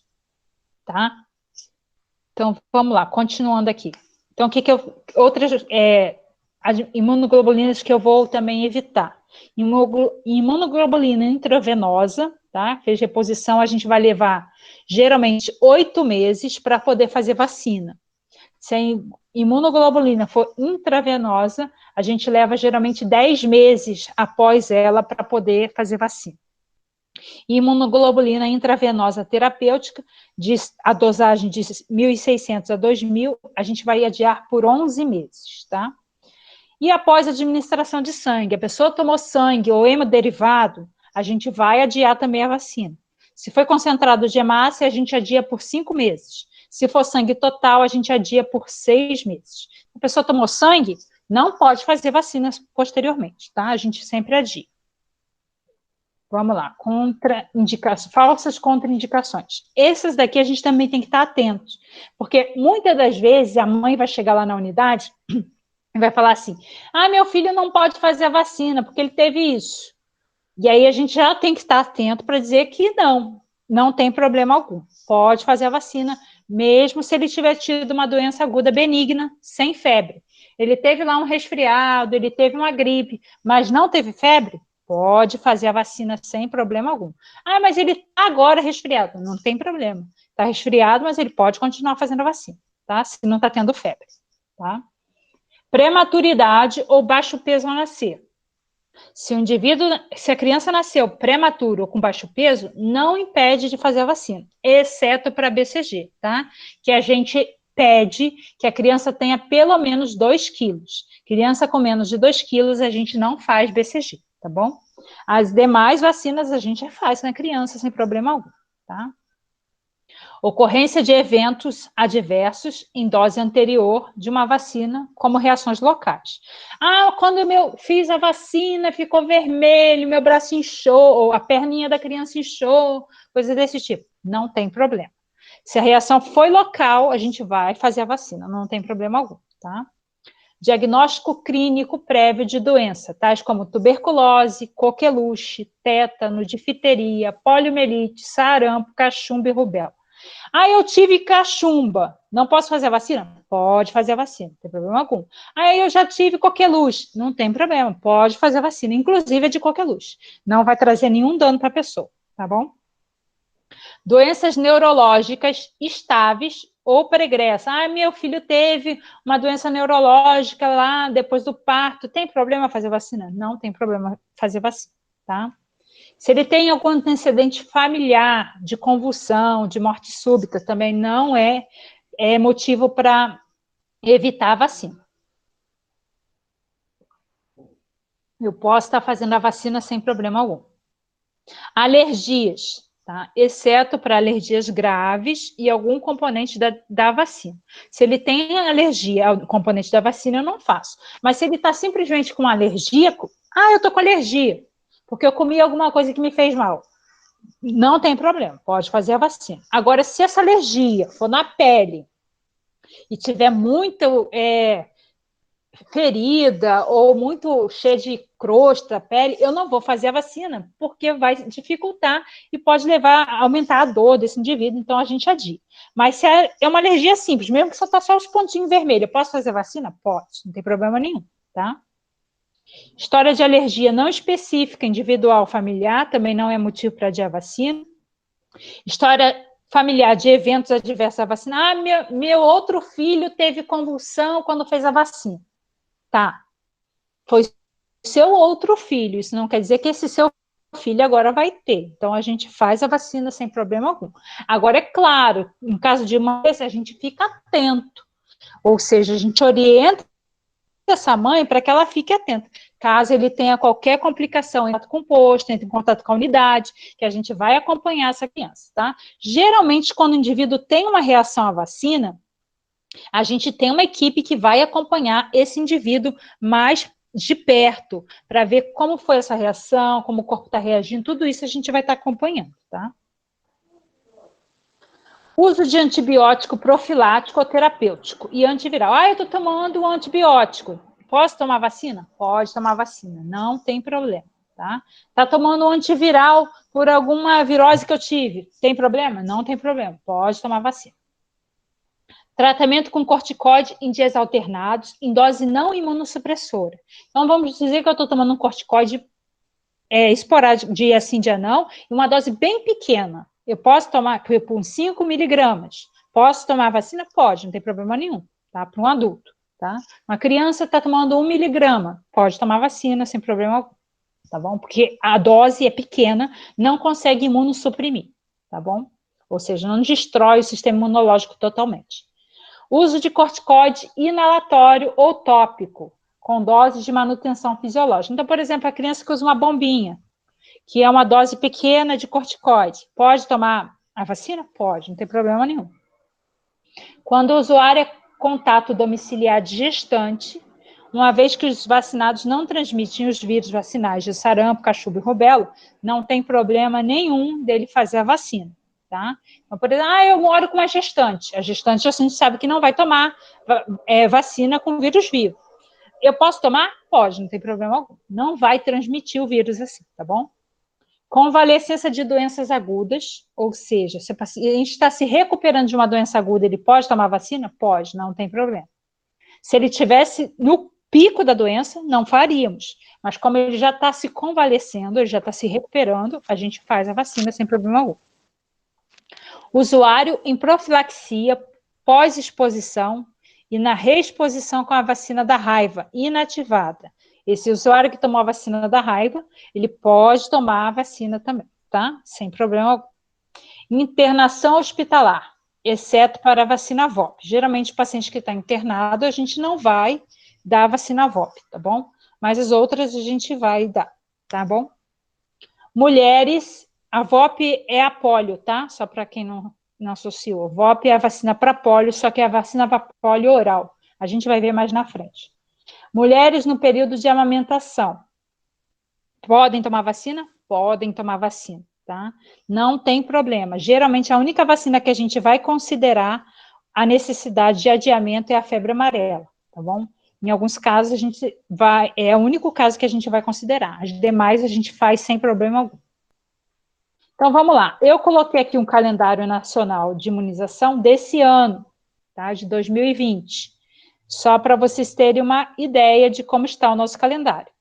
tá? Então, vamos lá, continuando aqui. Então, outras imunoglobulinas que eu vou também evitar? Imunoglobulina intravenosa, tá? Fez reposição, a gente vai levar geralmente 8 meses para poder fazer vacina. Se a imunoglobulina for intravenosa, a gente leva geralmente 10 meses após ela para poder fazer vacina. Imunoglobulina intravenosa terapêutica, a dosagem de 1.600 a 2.000, a gente vai adiar por 11 meses, tá? E após a administração de sangue, a pessoa tomou sangue ou hemoderivado, a gente vai adiar também a vacina. Se foi concentrado de hemácia, a gente adia por 5 meses. Se for sangue total, a gente adia por 6 meses. A pessoa tomou sangue, não pode fazer vacinas posteriormente, tá? A gente sempre adia. Vamos lá, falsas contraindicações. Essas daqui a gente também tem que estar atento, porque muitas das vezes a mãe vai chegar lá na unidade e vai falar assim, meu filho não pode fazer a vacina porque ele teve isso. E aí a gente já tem que estar atento para dizer que não tem problema algum. Pode fazer a vacina, mesmo se ele tiver tido uma doença aguda benigna, sem febre. Ele teve lá um resfriado, ele teve uma gripe, mas não teve febre, pode fazer a vacina sem problema algum. Mas ele está agora resfriado, não tem problema. Está resfriado, mas ele pode continuar fazendo a vacina, tá? Se não está tendo febre, tá? Prematuridade ou baixo peso ao nascer. Se a criança nasceu prematura ou com baixo peso, não impede de fazer a vacina, exceto para BCG, tá? Que a gente pede que a criança tenha pelo menos 2 quilos. Criança com menos de 2 quilos, a gente não faz BCG, tá bom? As demais vacinas a gente faz na criança sem problema algum, tá? Ocorrência de eventos adversos em dose anterior de uma vacina, como reações locais. Quando eu fiz a vacina, ficou vermelho, meu braço inchou, ou a perninha da criança inchou, coisa desse tipo. Não tem problema. Se a reação foi local, a gente vai fazer a vacina, não tem problema algum, tá? Diagnóstico clínico prévio de doença, tais como tuberculose, coqueluche, tétano, difteria, poliomielite, sarampo, cachumba e rubéola. Eu tive cachumba, não posso fazer a vacina? Pode fazer a vacina, não tem problema algum. Eu já tive coqueluche, não tem problema, pode fazer a vacina, inclusive a de coqueluche. Não vai trazer nenhum dano para a pessoa, tá bom? Doenças neurológicas estáveis ou pregressas. Meu filho teve uma doença neurológica lá depois do parto, tem problema fazer vacina? Não tem problema fazer vacina, tá? Se ele tem algum antecedente familiar de convulsão, de morte súbita, também não é motivo para evitar a vacina. Eu posso estar fazendo a vacina sem problema algum. Alergias, tá? Exceto para alergias graves e algum componente da vacina. Se ele tem alergia ao componente da vacina, eu não faço. Mas se ele está simplesmente com alergia, eu estou com alergia, porque eu comi alguma coisa que me fez mal. Não tem problema, pode fazer a vacina. Agora, se essa alergia for na pele e tiver muito ferida ou muito cheia de crosta, pele, eu não vou fazer a vacina, porque vai dificultar e pode levar a aumentar a dor desse indivíduo, então a gente adia. Mas se é uma alergia simples, mesmo que só está só os pontinhos vermelhos, eu posso fazer a vacina? Pode, não tem problema nenhum, tá? História de alergia não específica, individual, familiar, também não é motivo para adiar a vacina. História familiar de eventos adversos à vacina. Ah, meu outro filho teve convulsão quando fez a vacina. Tá, foi seu outro filho, isso não quer dizer que esse seu filho agora vai ter. Então, a gente faz a vacina sem problema algum. Agora, é claro, em caso de uma vez, a gente fica atento. Ou seja, a gente orienta essa mãe para que ela fique atenta. Caso ele tenha qualquer complicação, entre com o posto, entre em contato com a unidade, que a gente vai acompanhar essa criança, tá? Geralmente, quando o indivíduo tem uma reação à vacina, a gente tem uma equipe que vai acompanhar esse indivíduo mais de perto, para ver como foi essa reação, como o corpo está reagindo, tudo isso a gente vai estar acompanhando, tá? Uso de antibiótico profilático ou terapêutico e antiviral. Ah, eu estou tomando um antibiótico. Posso tomar vacina? Pode tomar vacina, não tem problema, tá? Tá tomando um antiviral por alguma virose que eu tive. Tem problema? Não tem problema, pode tomar vacina. Tratamento com corticoide em dias alternados, em dose não imunossupressora. Então, vamos dizer que eu estou tomando um corticoide esporádico, dia sim, dia não, em uma dose bem pequena. Eu posso tomar por 5 miligramas. Posso tomar vacina? Pode, não tem problema nenhum, tá? Para um adulto, tá? Uma criança está tomando 1 miligrama, pode tomar vacina sem problema algum, tá bom? Porque a dose é pequena, não consegue imunossuprimir, tá bom? Ou seja, não destrói o sistema imunológico totalmente. Uso de corticoide inalatório ou tópico, com doses de manutenção fisiológica. Então, por exemplo, a criança que usa uma bombinha, que é uma dose pequena de corticoide, pode tomar a vacina? Pode, não tem problema nenhum. Quando o usuário é contato domiciliar de gestante, uma vez que os vacinados não transmitem os vírus vacinais de sarampo, cachumba e rubéola, não tem problema nenhum dele fazer a vacina. Tá? Então, por exemplo, eu moro com uma gestante. A gestante a gente sabe que não vai tomar vacina com vírus vivo. Eu posso tomar? Pode, não tem problema algum. Não vai transmitir o vírus assim, tá bom? Convalescença de doenças agudas, ou seja, se o paciente está se recuperando de uma doença aguda, ele pode tomar vacina? Pode, não tem problema. Se ele tivesse no pico da doença, não faríamos. Mas como ele já está se convalescendo, ele já está se recuperando, a gente faz a vacina sem problema algum. Usuário em profilaxia pós-exposição e na reexposição com a vacina da raiva inativada. Esse usuário que tomou a vacina da raiva, ele pode tomar a vacina também, tá? Sem problema algum. Internação hospitalar, exceto para a vacina VOP. Geralmente, o paciente que está internado, a gente não vai dar a vacina VOP, tá bom? Mas as outras a gente vai dar, tá bom? Mulheres, a VOP é a polio, tá? Só para quem não associou. VOP é a vacina para polio, só que é a vacina para polio oral. A gente vai ver mais na frente. Mulheres no período de amamentação. Podem tomar vacina? Podem tomar vacina, tá? Não tem problema. Geralmente, a única vacina que a gente vai considerar a necessidade de adiamento é a febre amarela, tá bom? Em alguns casos, a gente vai... É o único caso que a gente vai considerar. As demais, a gente faz sem problema algum. Então, vamos lá. Eu coloquei aqui um calendário nacional de imunização desse ano, tá? De 2020. Só para vocês terem uma ideia de como está o nosso calendário.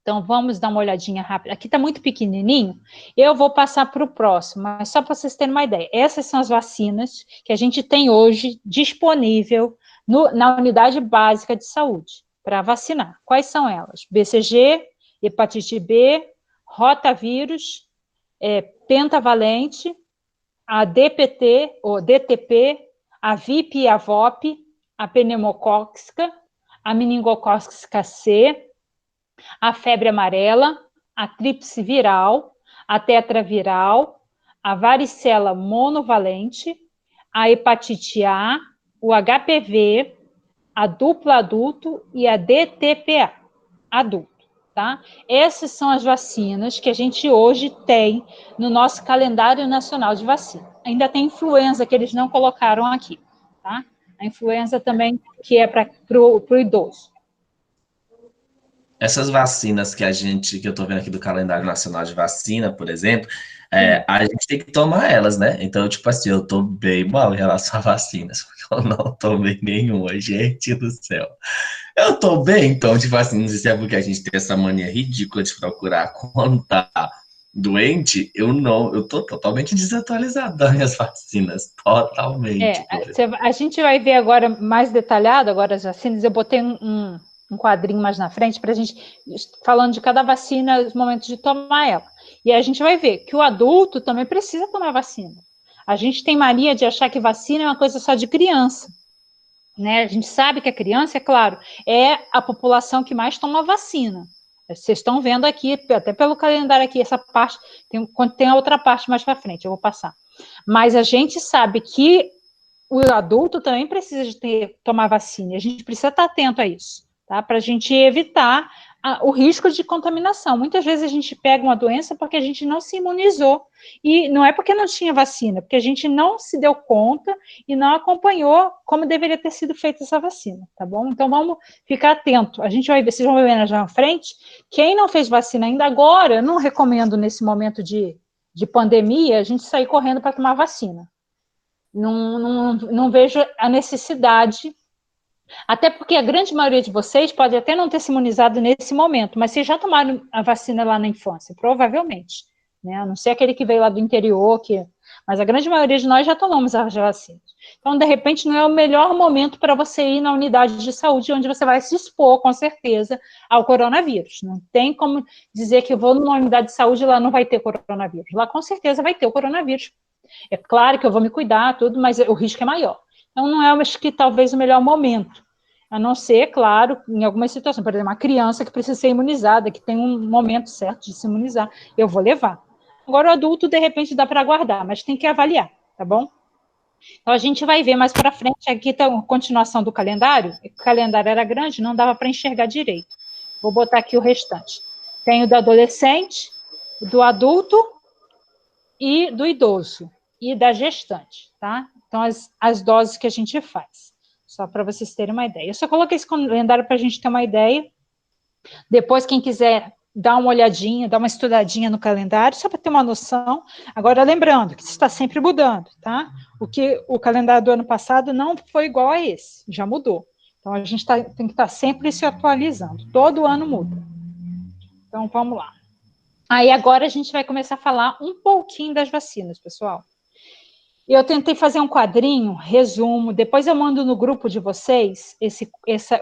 Então, vamos dar uma olhadinha rápida. Aqui está muito pequenininho, eu vou passar para o próximo, mas só para vocês terem uma ideia. Essas são as vacinas que a gente tem hoje disponível na unidade básica de saúde para vacinar. Quais são elas? BCG, hepatite B, rotavírus, pentavalente, a DPT, ou DTP, a VIP e a VOP, a pneumocócica, a meningocócica C, a febre amarela, a tríplice viral, a tetraviral, a varicela monovalente, a hepatite A, o HPV, a dupla adulto e a DTPA, adulto, tá? Essas são as vacinas que a gente hoje tem no nosso calendário nacional de vacina. Ainda tem influenza que eles não colocaram aqui, tá? A influenza também, que é para o idoso. essas vacinas que eu tô vendo aqui do calendário nacional de vacina, por exemplo, a gente tem que tomar elas, né? Então, tipo assim, eu tô bem mal em relação a vacinas, porque eu não tomei nenhuma, gente do céu. Eu tô bem, então, tipo assim, não sei se é porque a gente tem essa mania ridícula de procurar quando tá doente, eu tô totalmente desatualizado das minhas vacinas, totalmente, professor. A gente vai ver agora mais detalhado, agora as vacinas, eu botei um quadrinho mais na frente para a gente, falando de cada vacina, os momentos de tomar ela. E a gente vai ver que o adulto também precisa tomar vacina. A gente tem mania de achar que vacina é uma coisa só de criança, né? A gente sabe que a criança, é claro, é a população que mais toma vacina. Vocês estão vendo aqui, até pelo calendário aqui, essa parte, tem a outra parte mais para frente, eu vou passar. Mas a gente sabe que o adulto também precisa tomar vacina, e a gente precisa estar atento a isso, tá? Para a gente evitar o risco de contaminação. Muitas vezes a gente pega uma doença porque a gente não se imunizou, e não é porque não tinha vacina, porque a gente não se deu conta e não acompanhou como deveria ter sido feita essa vacina, tá bom? Então vamos ficar atento. A gente vai ver, vocês vão ver já na frente, quem não fez vacina ainda agora, eu não recomendo nesse momento de pandemia, a gente sair correndo para tomar vacina. Não vejo a necessidade, até porque a grande maioria de vocês pode até não ter se imunizado nesse momento, mas vocês já tomaram a vacina lá na infância, provavelmente, né? A não ser aquele que veio lá do interior, mas a grande maioria de nós já tomamos as vacinas. Então, de repente, não é o melhor momento para você ir na unidade de saúde, onde você vai se expor, com certeza, ao coronavírus. Não tem como dizer que eu vou numa unidade de saúde e lá não vai ter coronavírus. Lá, com certeza, vai ter o coronavírus. É claro que eu vou me cuidar, tudo, mas o risco é maior. Então, não é, acho que talvez o melhor momento. A não ser, claro, em algumas situações, por exemplo, uma criança que precisa ser imunizada, que tem um momento certo de se imunizar, eu vou levar. Agora, o adulto, de repente, dá para aguardar, mas tem que avaliar, tá bom? Então, a gente vai ver mais para frente, aqui está a continuação do calendário, o calendário era grande, não dava para enxergar direito. Vou botar aqui o restante. Tem o do adolescente, do adulto e do idoso e da gestante, tá? Então, as doses que a gente faz, só para vocês terem uma ideia. Eu só coloquei esse calendário para a gente ter uma ideia. Depois, quem quiser dar uma olhadinha, dar uma estudadinha no calendário, só para ter uma noção. Agora, lembrando que está sempre mudando, tá? O calendário do ano passado não foi igual a esse, já mudou. Então, a gente tem que estar sempre se atualizando. Todo ano muda. Então, vamos lá. Aí, agora a gente vai começar a falar um pouquinho das vacinas, pessoal. Eu tentei fazer um quadrinho, resumo, depois eu mando no grupo de vocês,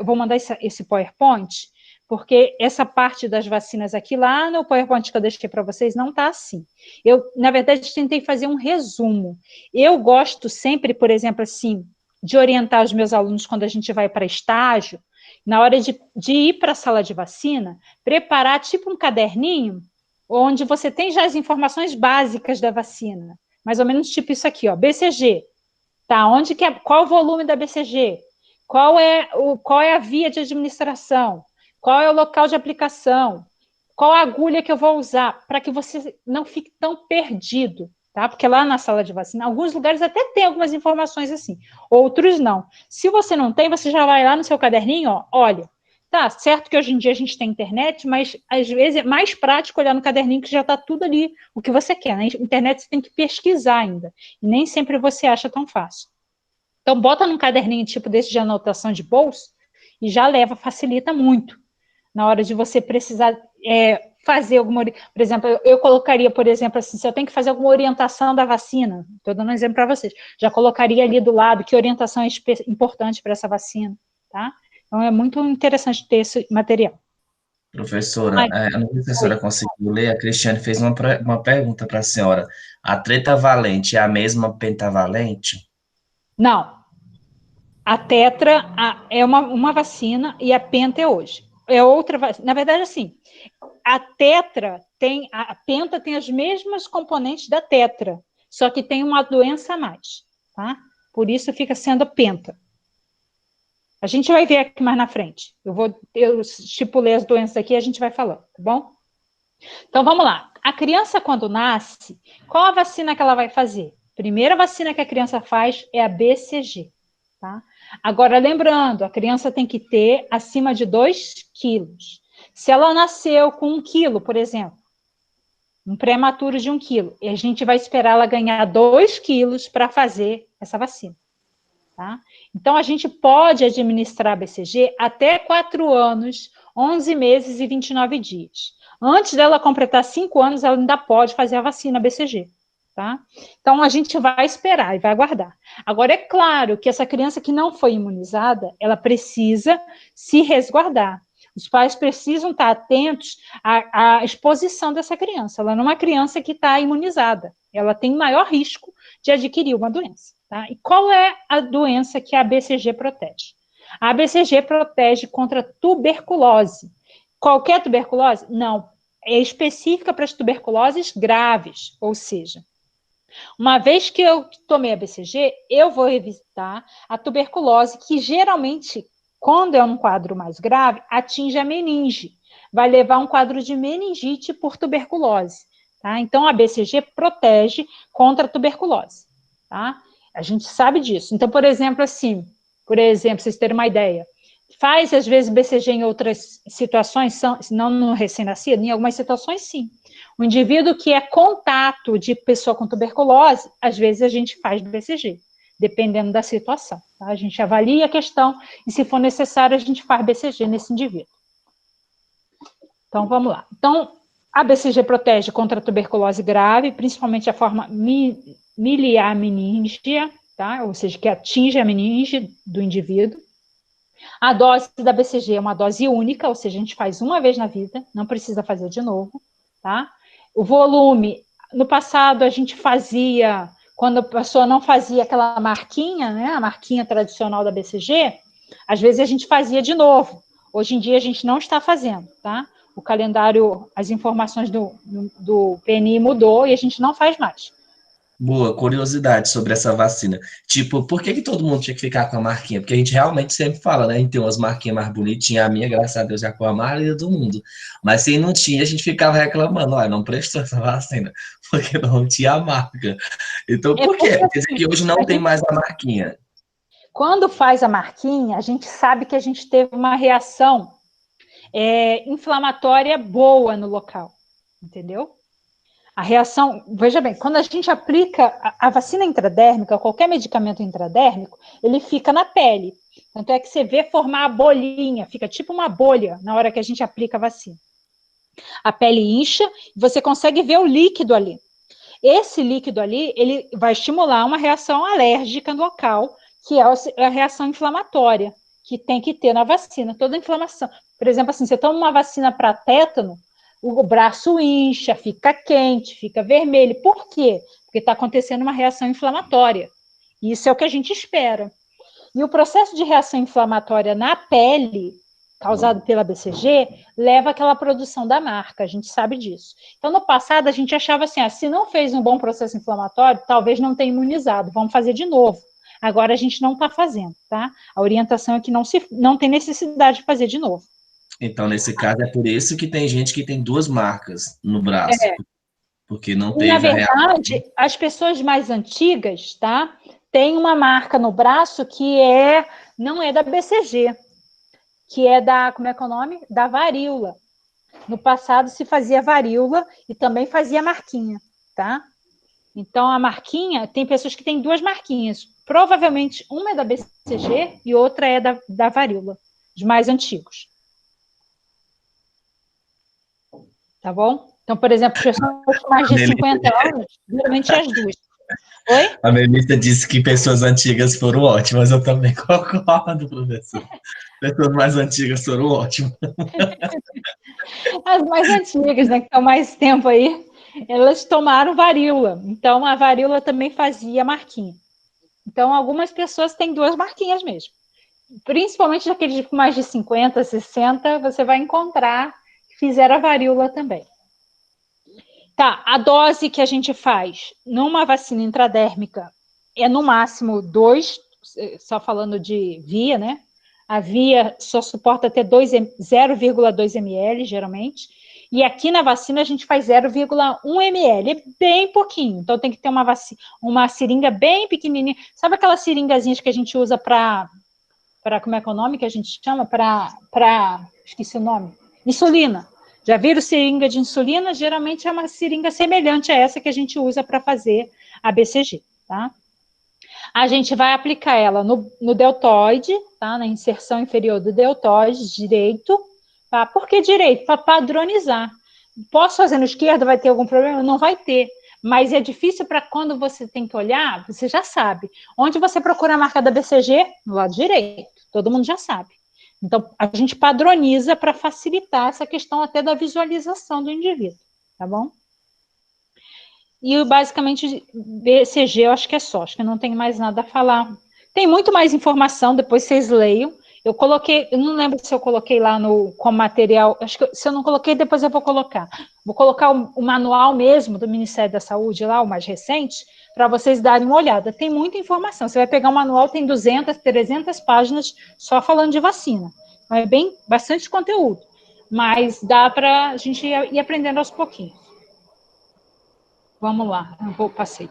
vou mandar esse PowerPoint, porque essa parte das vacinas aqui, lá no PowerPoint que eu deixei para vocês, não está assim. Eu, na verdade, tentei fazer um resumo. Eu gosto sempre, por exemplo, assim, de orientar os meus alunos quando a gente vai para estágio, na hora de ir para a sala de vacina, preparar tipo um caderninho, onde você tem já as informações básicas da vacina. Mais ou menos tipo isso aqui, ó, BCG. Tá, qual o volume da BCG? Qual é a via de administração? Qual é o local de aplicação? Qual a agulha que eu vou usar? Para que você não fique tão perdido, tá? Porque lá na sala de vacina, alguns lugares até tem algumas informações assim, outros não. Se você não tem, você já vai lá no seu caderninho, ó, olha, tá, certo que hoje em dia a gente tem internet, mas às vezes é mais prático olhar no caderninho que já está tudo ali, o que você quer. Na internet você tem que pesquisar ainda, e nem sempre você acha tão fácil. Então, bota num caderninho tipo desse de anotação de bolso, e já leva, facilita muito. Na hora de você precisar fazer alguma... Por exemplo, eu colocaria, por exemplo, assim, se eu tenho que fazer alguma orientação da vacina, estou dando um exemplo para vocês, já colocaria ali do lado que orientação é importante para essa vacina, tá? Então, é muito interessante ter esse material. Professora, a não sei se a senhora conseguiu ler, a Cristiane fez uma pergunta para a senhora. A tretavalente é a mesma pentavalente? Não, a tetra é uma vacina e a penta é hoje. É outra vacina. Na verdade, assim, a penta tem as mesmas componentes da tetra, só que tem uma doença a mais, tá? Por isso fica sendo penta. A gente vai ver aqui mais na frente. Eu estipulei as doenças aqui e a gente vai falando, tá bom? Então, vamos lá. A criança, quando nasce, qual a vacina que ela vai fazer? Primeira vacina que a criança faz é a BCG, tá? Agora, lembrando, a criança tem que ter acima de 2 quilos. Se ela nasceu com 1 quilo, por exemplo, um prematuro de 1 quilo, e a gente vai esperar ela ganhar 2 quilos para fazer essa vacina. Tá? Então, a gente pode administrar a BCG até 4 anos, 11 meses e 29 dias. Antes dela completar 5 anos, ela ainda pode fazer a vacina BCG. Tá? Então, a gente vai esperar e vai aguardar. Agora, é claro que essa criança que não foi imunizada, ela precisa se resguardar. Os pais precisam estar atentos à exposição dessa criança. Ela não é uma criança que está imunizada. Ela tem maior risco de adquirir uma doença. Tá? E qual é a doença que a BCG protege? A BCG protege contra tuberculose. Qualquer tuberculose? Não. É específica para as tuberculoses graves, ou seja, uma vez que eu tomei a BCG, eu vou evitar a tuberculose, que geralmente, quando é um quadro mais grave, atinge a meninge. Vai levar a um quadro de meningite por tuberculose. Tá? Então, a BCG protege contra a tuberculose. Tá? A gente sabe disso. Então, por exemplo, vocês terem uma ideia, faz, às vezes, BCG em outras situações, não no recém-nascido, em algumas situações, sim. O indivíduo que é contato de pessoa com tuberculose, às vezes a gente faz BCG, dependendo da situação. Tá? A gente avalia a questão e, se for necessário, a gente faz BCG nesse indivíduo. Então, vamos lá. Então, a BCG protege contra a tuberculose grave, principalmente a forma miliar meningea, tá? Ou seja, que atinge a meninge do indivíduo. A dose da BCG é uma dose única, ou seja, a gente faz uma vez na vida, não precisa fazer de novo, tá? O volume, no passado a gente fazia, quando a pessoa não fazia aquela marquinha, né, a marquinha tradicional da BCG, às vezes a gente fazia de novo. Hoje em dia a gente não está fazendo, tá? O calendário, as informações do PNI mudou e a gente não faz mais. Boa, curiosidade sobre essa vacina. Tipo, por que que todo mundo tinha que ficar com a marquinha? Porque a gente realmente sempre fala, né? Em ter umas marquinhas mais bonitinhas, a minha, graças a Deus, já com a maioria do mundo. Mas se não tinha, a gente ficava reclamando, olha, não prestou essa vacina, porque não tinha a marca. Então, por quê? Quer dizer que hoje não tem mais a marquinha. Quando faz a marquinha, a gente sabe que a gente teve uma reação inflamatória boa no local, entendeu? A reação, veja bem, quando a gente aplica a vacina intradérmica, qualquer medicamento intradérmico, ele fica na pele. Tanto é que você vê formar a bolinha, fica tipo uma bolha na hora que a gente aplica a vacina. A pele incha e você consegue ver o líquido ali. Esse líquido ali, ele vai estimular uma reação alérgica no local, que é a reação inflamatória, que tem que ter na vacina, toda inflamação. Por exemplo, assim, você toma uma vacina para tétano, o braço incha, fica quente, fica vermelho. Por quê? Porque está acontecendo uma reação inflamatória. Isso é o que a gente espera. E o processo de reação inflamatória na pele, causado pela BCG, leva àquela produção da marca, a gente sabe disso. Então, no passado, a gente achava assim, se não fez um bom processo inflamatório, talvez não tenha imunizado, vamos fazer de novo. Agora a gente não está fazendo, tá? A orientação é que não tem necessidade de fazer de novo. Então, nesse caso, é por isso que tem gente que tem 2 marcas no braço, porque não teve Na a reação. verdade, as pessoas mais antigas, tá? Tem uma marca no braço que não é da BCG, que é como é que é o nome? Da varíola. No passado se fazia varíola e também fazia marquinha, tá? Então, a marquinha, tem pessoas que têm 2 marquinhas. Provavelmente, uma é da BCG e outra é da varíola, os mais antigos. Tá bom? Então, por exemplo, pessoas com mais de 50 anos, geralmente as 2. Oi? A Melissa disse que pessoas antigas foram ótimas, eu também concordo, professor. Pessoas mais antigas foram ótimas. As mais antigas, né, que estão mais tempo aí, elas tomaram varíola. Então, a varíola também fazia marquinha. Então, algumas pessoas têm 2 marquinhas mesmo. Principalmente aqueles com mais de 50, 60, você vai encontrar que fizeram a varíola também. Tá, a dose que a gente faz numa vacina intradérmica é no máximo 2, só falando de via, né? A via só suporta até 0,2 ml, geralmente. E aqui na vacina a gente faz 0,1 ml, é bem pouquinho. Então tem que ter uma seringa bem pequenininha. Sabe aquelas seringazinhas que a gente usa para como é que é o nome que a gente chama? Esqueci o nome. Insulina. Já viram seringa de insulina? Geralmente é uma seringa semelhante a essa que a gente usa para fazer a BCG, tá? A gente vai aplicar ela no deltoide, tá? Na inserção inferior do deltoide direito. Tá? Por que direito? Para padronizar. Posso fazer no esquerdo? Vai ter algum problema? Não vai ter. Mas é difícil para quando você tem que olhar, você já sabe. Onde você procura a marca da BCG? No lado direito. Todo mundo já sabe. Então, a gente padroniza para facilitar essa questão até da visualização do indivíduo, tá bom? E basicamente BCG eu acho que é só, acho que não tem mais nada a falar. Tem muito mais informação, depois vocês leiam. Eu coloquei, eu não lembro se eu coloquei lá como material, acho que se eu não coloquei, depois eu vou colocar. Vou colocar o manual mesmo do Ministério da Saúde lá, o mais recente, para vocês darem uma olhada. Tem muita informação. Você vai pegar o manual, tem 200, 300 páginas só falando de vacina. Então, é bastante conteúdo, mas dá para a gente ir aprendendo aos pouquinhos. Vamos lá, passei.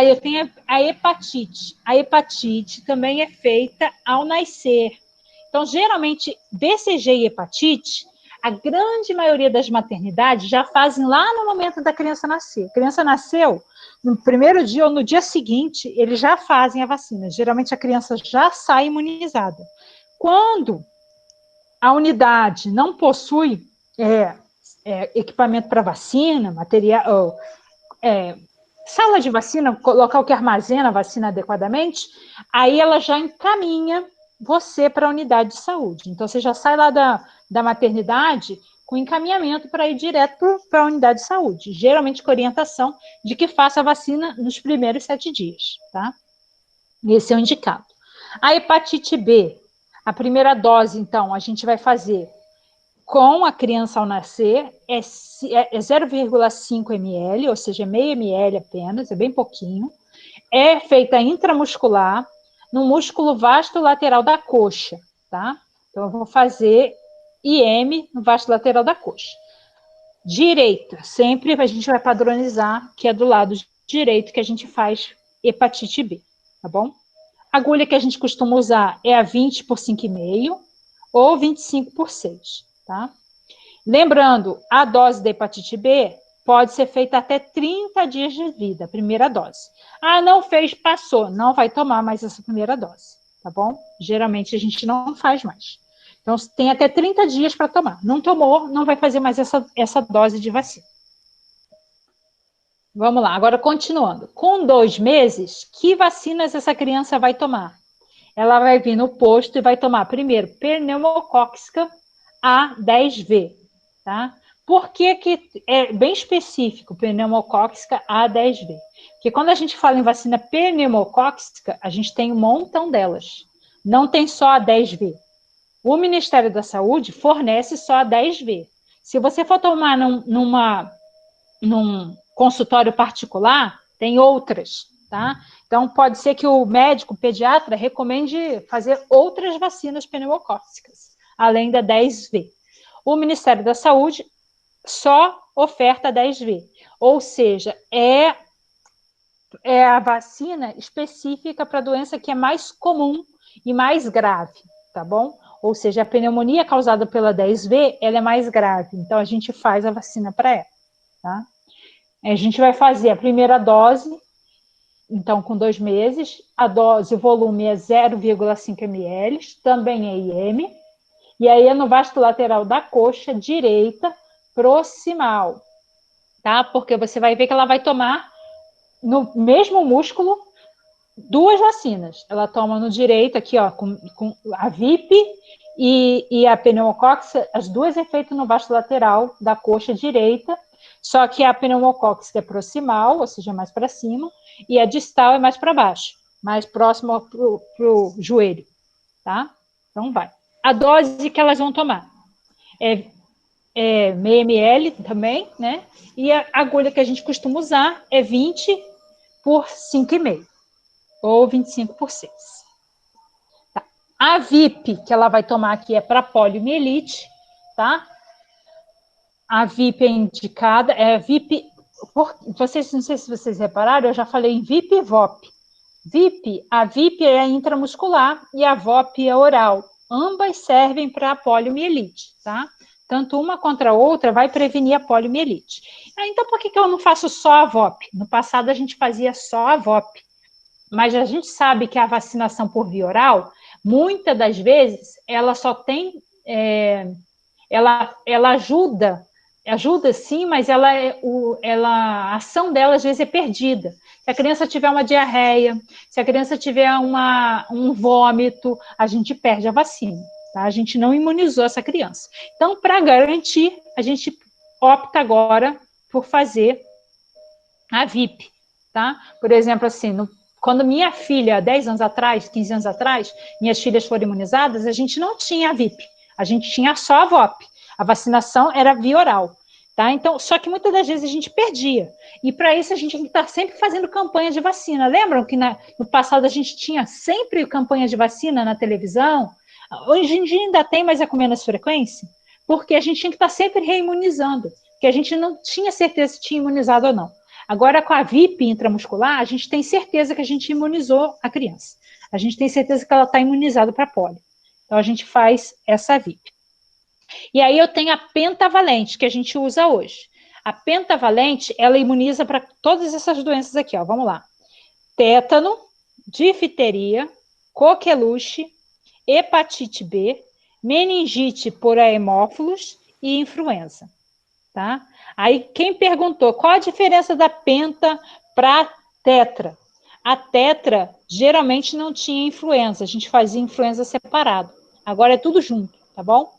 Eu tenho a hepatite. A hepatite também é feita ao nascer. Então, geralmente, BCG e hepatite, a grande maioria das maternidades já fazem lá no momento da criança nascer. A criança nasceu, no primeiro dia ou no dia seguinte, eles já fazem a vacina. Geralmente, a criança já sai imunizada. Quando a unidade não possui equipamento para vacina, material, sala de vacina, local que armazena a vacina adequadamente, aí ela já encaminha você para a unidade de saúde. Então, você já sai lá da maternidade com encaminhamento para ir direto para a unidade de saúde, geralmente com orientação de que faça a vacina nos primeiros 7 dias, tá? Esse é o indicado. A hepatite B, a primeira dose, então, a gente vai fazer com a criança ao nascer, é 0,5 ml, ou seja, meio ml apenas, é bem pouquinho. É feita intramuscular, no músculo vasto lateral da coxa, tá? Então, eu vou fazer IM no vasto lateral da coxa. Direita, sempre a gente vai padronizar, que é do lado direito que a gente faz hepatite B, tá bom? A agulha que a gente costuma usar é a 20 por 5,5 ou 25 por 6, tá? Lembrando, a dose da hepatite B pode ser feita até 30 dias de vida, a primeira dose. Ah, não fez, passou, não vai tomar mais essa primeira dose, tá bom? Geralmente a gente não faz mais. Então, tem até 30 dias para tomar. Não tomou, não vai fazer mais essa dose de vacina. Vamos lá, agora continuando. Com 2 meses, que vacinas essa criança vai tomar? Ela vai vir no posto e vai tomar primeiro pneumocócica A10V, tá? Por que é bem específico pneumocócica A10V? Porque quando a gente fala em vacina pneumocócica, a gente tem um montão delas. Não tem só a 10V. O Ministério da Saúde fornece só a 10V. Se você for tomar num consultório particular, tem outras, tá? Então, pode ser que o médico, o pediatra, recomende fazer outras vacinas pneumocócicas, além da 10V. O Ministério da Saúde só oferta a 10V, ou seja, é a vacina específica para a doença que é mais comum e mais grave, tá bom? Ou seja, a pneumonia causada pela 10V, ela é mais grave, então a gente faz a vacina para ela, tá? A gente vai fazer a primeira dose, então com 2 meses, a dose, o volume é 0,5 ml, também é IM, e aí é no vasto lateral da coxa direita proximal, tá? Porque você vai ver que ela vai tomar no mesmo músculo 2 vacinas. Ela toma no direito aqui, ó, com a VIP e a pneumocócica, as duas é feita no vasto lateral da coxa direita, só que a pneumocócica é proximal, ou seja, mais para cima, e a distal é mais para baixo, mais próximo pro joelho, tá? Então vai. A dose que elas vão tomar é meio ml também, né? E a agulha que a gente costuma usar é 20 por 5,5 ou 25 por 6. Tá. A VIP que ela vai tomar aqui é para poliomielite, tá? A VIP é indicada, é VIP, não sei se vocês repararam, eu já falei em VIP e VOP. A VIP é intramuscular e a VOP é oral. Ambas servem para poliomielite, tá? tanto uma contra a outra, vai prevenir a poliomielite. Então, por que eu não faço só a VOP? No passado, a gente fazia só a VOP. Mas a gente sabe que a vacinação por via oral, muitas das vezes, ela só tem... ela ajuda sim, mas a ação dela, às vezes, é perdida. Se a criança tiver uma diarreia, se a criança tiver um vômito, a gente perde a vacina. Tá? A gente não imunizou essa criança. Então, para garantir, a gente opta agora por fazer a VIP. Tá? Por exemplo, assim, quando minha filha, 10 anos atrás, 15 anos atrás, minhas filhas foram imunizadas, a gente não tinha a VIP, a gente tinha só a VOP. A vacinação era via oral. Tá? Então, só que muitas das vezes a gente perdia. E para isso a gente tem que estar sempre fazendo campanha de vacina. Lembram que no passado a gente tinha sempre campanha de vacina na televisão? Hoje em dia ainda tem, mas é com menos frequência, porque a gente tinha que estar sempre reimunizando, porque a gente não tinha certeza se tinha imunizado ou não. Agora, com a VIP intramuscular, a gente tem certeza que a gente imunizou a criança. A gente tem certeza que ela está imunizada para polio. Então, a gente faz essa VIP. E aí eu tenho a pentavalente, que a gente usa hoje. A pentavalente, ela imuniza para todas essas doenças aqui, ó. Vamos lá. Tétano, difteria, coqueluche, hepatite B, meningite por haemófilos e influenza. Tá? Aí, quem perguntou qual a diferença da penta para tetra? A tetra geralmente não tinha influenza, a gente fazia influenza separado. Agora é tudo junto, tá bom?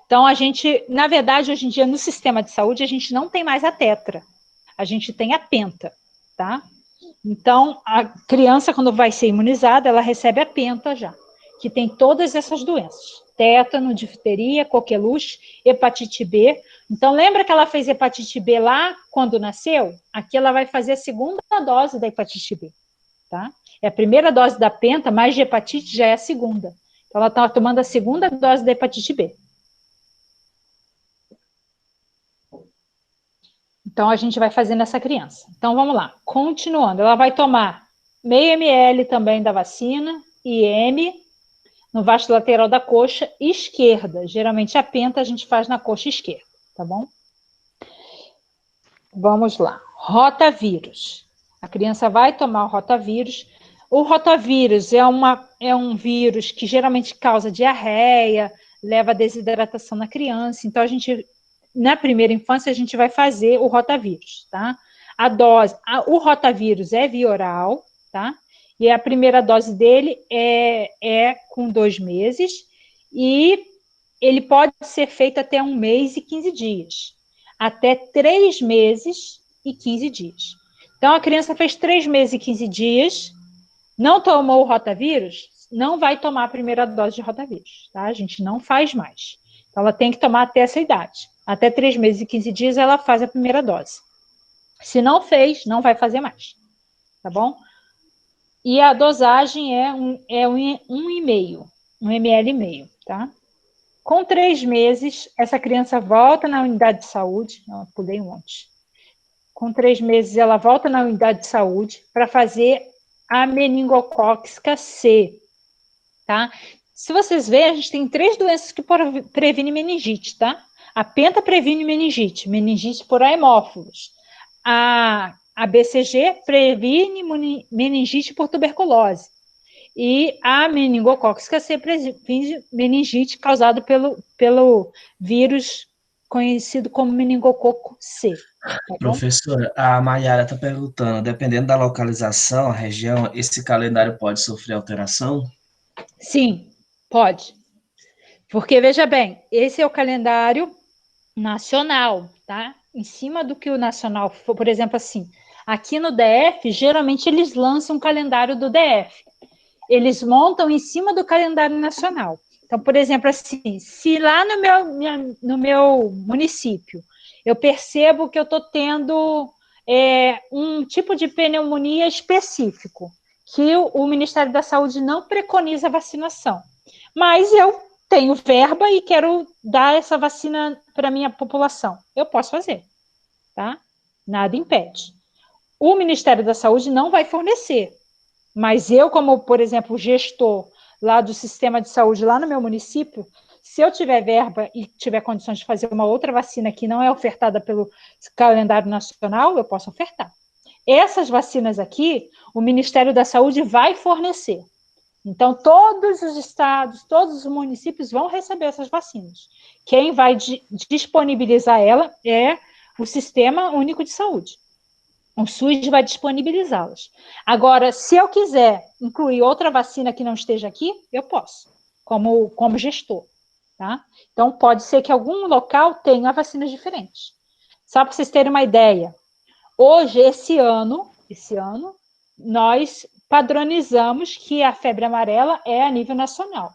Então, a gente, na verdade, hoje em dia, no sistema de saúde, a gente não tem mais a tetra, a gente tem a penta, tá? Então, a criança, quando vai ser imunizada, ela recebe a penta já, que tem todas essas doenças. Tétano, difteria, coqueluche, hepatite B. Então, lembra que ela fez hepatite B lá quando nasceu? Aqui ela vai fazer a segunda dose da hepatite B, tá? É a primeira dose da penta, mais de hepatite já é a segunda. Então, ela está tomando a segunda dose da hepatite B. Então, a gente vai fazendo essa criança. Então, vamos lá. Continuando, ela vai tomar meio ml também da vacina, IM, no vasto lateral da coxa esquerda. Geralmente, a penta a gente faz na coxa esquerda, tá bom? Vamos lá. Rotavírus. A criança vai tomar o rotavírus. O rotavírus é um vírus que geralmente causa diarreia, leva a desidratação na criança. Então, na primeira infância, a gente vai fazer o rotavírus, tá? O rotavírus é via oral, tá? E a primeira dose dele é com 2 meses, e ele pode ser feito até 1 mês e 15 dias, até 3 meses e 15 dias. Então, a criança fez 3 meses e 15 dias, não tomou o rotavírus, não vai tomar a primeira dose de rotavírus, tá? A gente não faz mais. Então, ela tem que tomar até essa idade. Até 3 meses e 15 dias, ela faz a primeira dose. Se não fez, não vai fazer mais, tá bom? E a dosagem é 1,5 ml e meio, tá? Com 3 meses, essa criança volta na unidade de saúde, pulei um monte. Com 3 meses, ela volta na unidade de saúde para fazer a meningocócica C, tá? Se vocês verem, a gente tem 3 doenças que previnem meningite, tá? A penta previne meningite por haemófilos. A BCG previne meningite por tuberculose. E a meningocócica C previne meningite causada pelo vírus conhecido como meningococo C. Tá bom? Professora, a Mayara está perguntando, dependendo da localização, a região, esse calendário pode sofrer alteração? Sim, pode. Porque, veja bem, esse é o calendário nacional, tá? Em cima do que o nacional for, por exemplo, assim, aqui no DF, geralmente eles lançam um calendário do DF. Eles montam em cima do calendário nacional. Então, por exemplo, assim, se lá no meu município eu percebo que eu estou tendo um tipo de pneumonia específico, que o Ministério da Saúde não preconiza vacinação, mas eu tenho verba e quero dar essa vacina para a minha população, eu posso fazer, tá? Nada impede. O Ministério da Saúde não vai fornecer, mas eu, como, por exemplo, gestor lá do sistema de saúde lá no meu município, Se eu tiver verba e tiver condições de fazer uma outra vacina que não é ofertada pelo calendário nacional, eu posso ofertar. Essas vacinas aqui, o Ministério da Saúde vai fornecer. Então, todos os estados, todos os municípios vão receber essas vacinas. Quem vai disponibilizar ela é o Sistema Único de Saúde. O SUS vai disponibilizá-las. Agora, se eu quiser incluir outra vacina que não esteja aqui, eu posso, como gestor. Tá? Então, pode ser que algum local tenha vacinas diferentes. Só para vocês terem uma ideia, hoje, esse ano, nós padronizamos que a febre amarela é a nível nacional.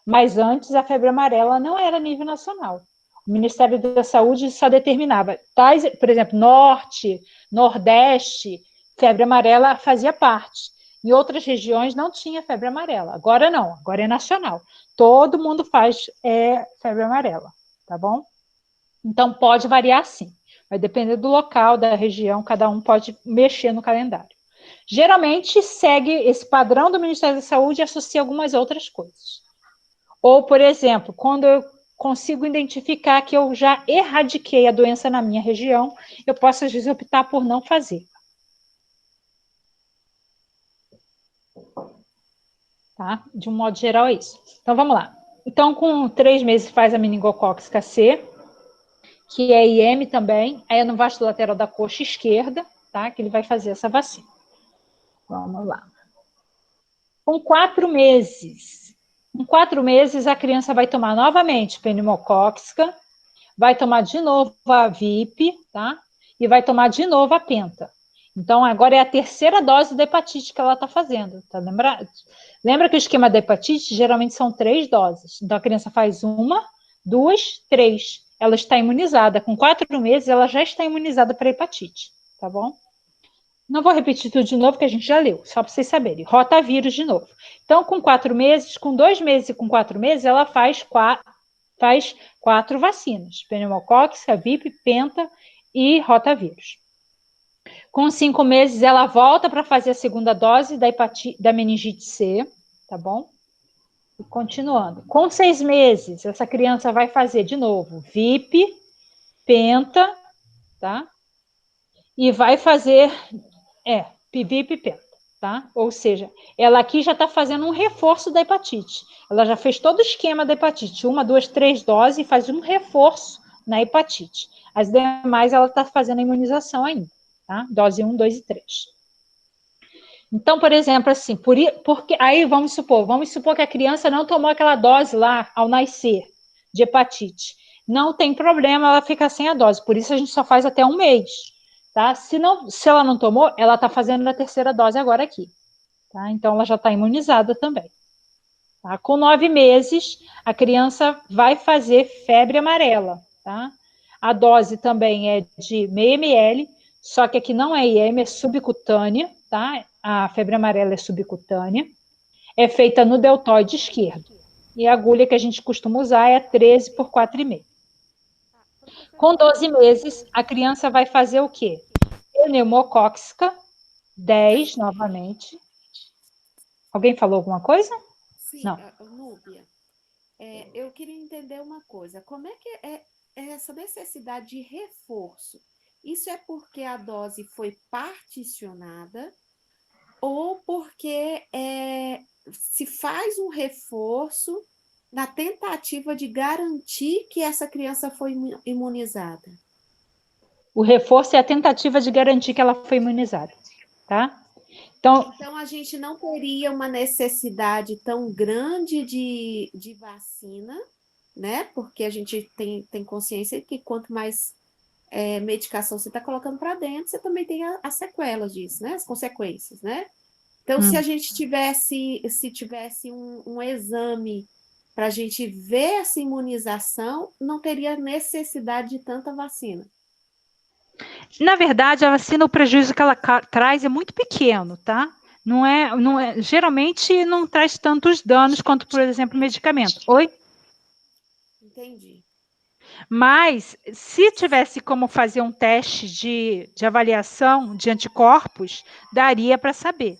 Mas antes a febre amarela não era a nível nacional. O Ministério da Saúde só determinava, tais, por exemplo, Norte, Nordeste, febre amarela fazia parte. Em outras regiões não tinha febre amarela. Agora não, agora é nacional. Todo mundo faz febre amarela, tá bom? Então pode variar sim. Vai depender do local, da região, cada um pode mexer no calendário. Geralmente segue esse padrão do Ministério da Saúde e associa algumas outras coisas. Ou, por exemplo, quando eu consigo identificar que eu já erradiquei a doença na minha região, eu posso, às vezes, optar por não fazer. Tá? De um modo geral, é isso. Então, vamos lá. Então, com 3 meses, faz a meningocócica C, que é IM também, aí é no vasto lateral da coxa esquerda, tá? Que ele vai fazer essa vacina. Vamos lá. Com 4 meses, a criança vai tomar novamente pneumocócica, vai tomar de novo a VIP, tá? E vai tomar de novo a penta. Então, agora é a terceira dose da hepatite que ela está fazendo, tá lembrado? Lembra que o esquema da hepatite geralmente são 3 doses. Então, a criança faz 1, 2, 3. Ela está imunizada. Com 4 meses, ela já está imunizada para hepatite, tá bom? Não vou repetir tudo de novo, que a gente já leu, só para vocês saberem. Rotavírus de novo. Então, com 4 meses, com 2 meses e com 4 meses, ela faz 4 vacinas. Pneumocócica, VIP, penta e rotavírus. Com 5 meses, ela volta para fazer a segunda dose da meningite C, tá bom? E continuando. Com 6 meses, essa criança vai fazer de novo VIP, penta, tá? E vai fazer VIP, penta, tá? Ou seja, ela aqui já está fazendo um reforço da hepatite. Ela já fez todo o esquema da hepatite, 1, 2, 3 doses, e faz um reforço na hepatite. As demais, ela está fazendo a imunização ainda, tá? Dose 1, 2 e 3. Então, por exemplo, assim, porque aí vamos supor que a criança não tomou aquela dose lá ao nascer de hepatite. Não tem problema, ela fica sem a dose. Por isso a gente só faz até 1 mês. Tá? Se ela não tomou, ela está fazendo a terceira dose agora aqui. Tá? Então, ela já está imunizada também. Tá? Com 9 meses, a criança vai fazer febre amarela. Tá? A dose também é de meio ml, só que aqui não é IM, é subcutânea. Tá? A febre amarela é subcutânea. É feita no deltoide esquerdo. E a agulha que a gente costuma usar é 13 por 4,5. Com 12 meses, a criança vai fazer o quê? Pneumocócica, 10 novamente. Alguém falou alguma coisa? Sim, não. Núbia, eu queria entender uma coisa. Como é que é essa necessidade de reforço? Isso é porque a dose foi particionada ou porque se faz um reforço na tentativa de garantir que essa criança foi imunizada? O reforço é a tentativa de garantir que ela foi imunizada, tá? Então a gente não teria uma necessidade tão grande de vacina, né? Porque a gente tem consciência que quanto mais medicação você está colocando para dentro, você também tem as sequelas disso, né? As consequências, né? Então, se a gente tivesse um exame para a gente ver essa imunização, não teria necessidade de tanta vacina. Na verdade, a vacina, o prejuízo que ela traz é muito pequeno, tá? Geralmente não traz tantos danos quanto, por exemplo, medicamento. Oi? Entendi. Mas, se tivesse como fazer um teste de avaliação de anticorpos, daria para saber.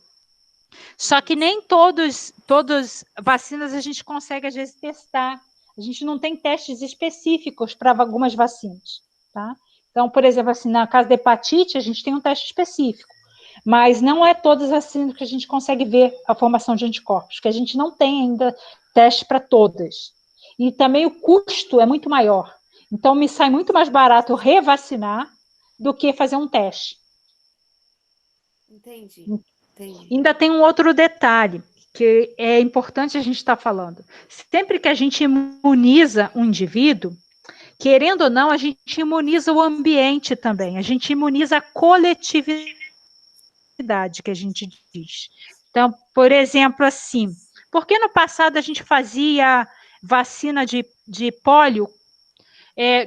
Só que nem todas vacinas a gente consegue, às vezes, testar A gente não tem testes específicos para algumas vacinas, tá? Então, por exemplo, assim, na caso da hepatite, a gente tem um teste específico, mas não é todas as vacinas que a gente consegue ver a formação de anticorpos, que a gente não tem ainda teste para todas. E também o custo é muito maior. Então, me sai muito mais barato revacinar do que fazer um teste. Entendi. Ainda tem um outro detalhe que é importante a gente estar falando. Sempre que a gente imuniza um indivíduo, querendo ou não, a gente imuniza o ambiente também, a gente imuniza a coletividade, que a gente diz. Então, por exemplo, assim, por que no passado a gente fazia vacina de pólio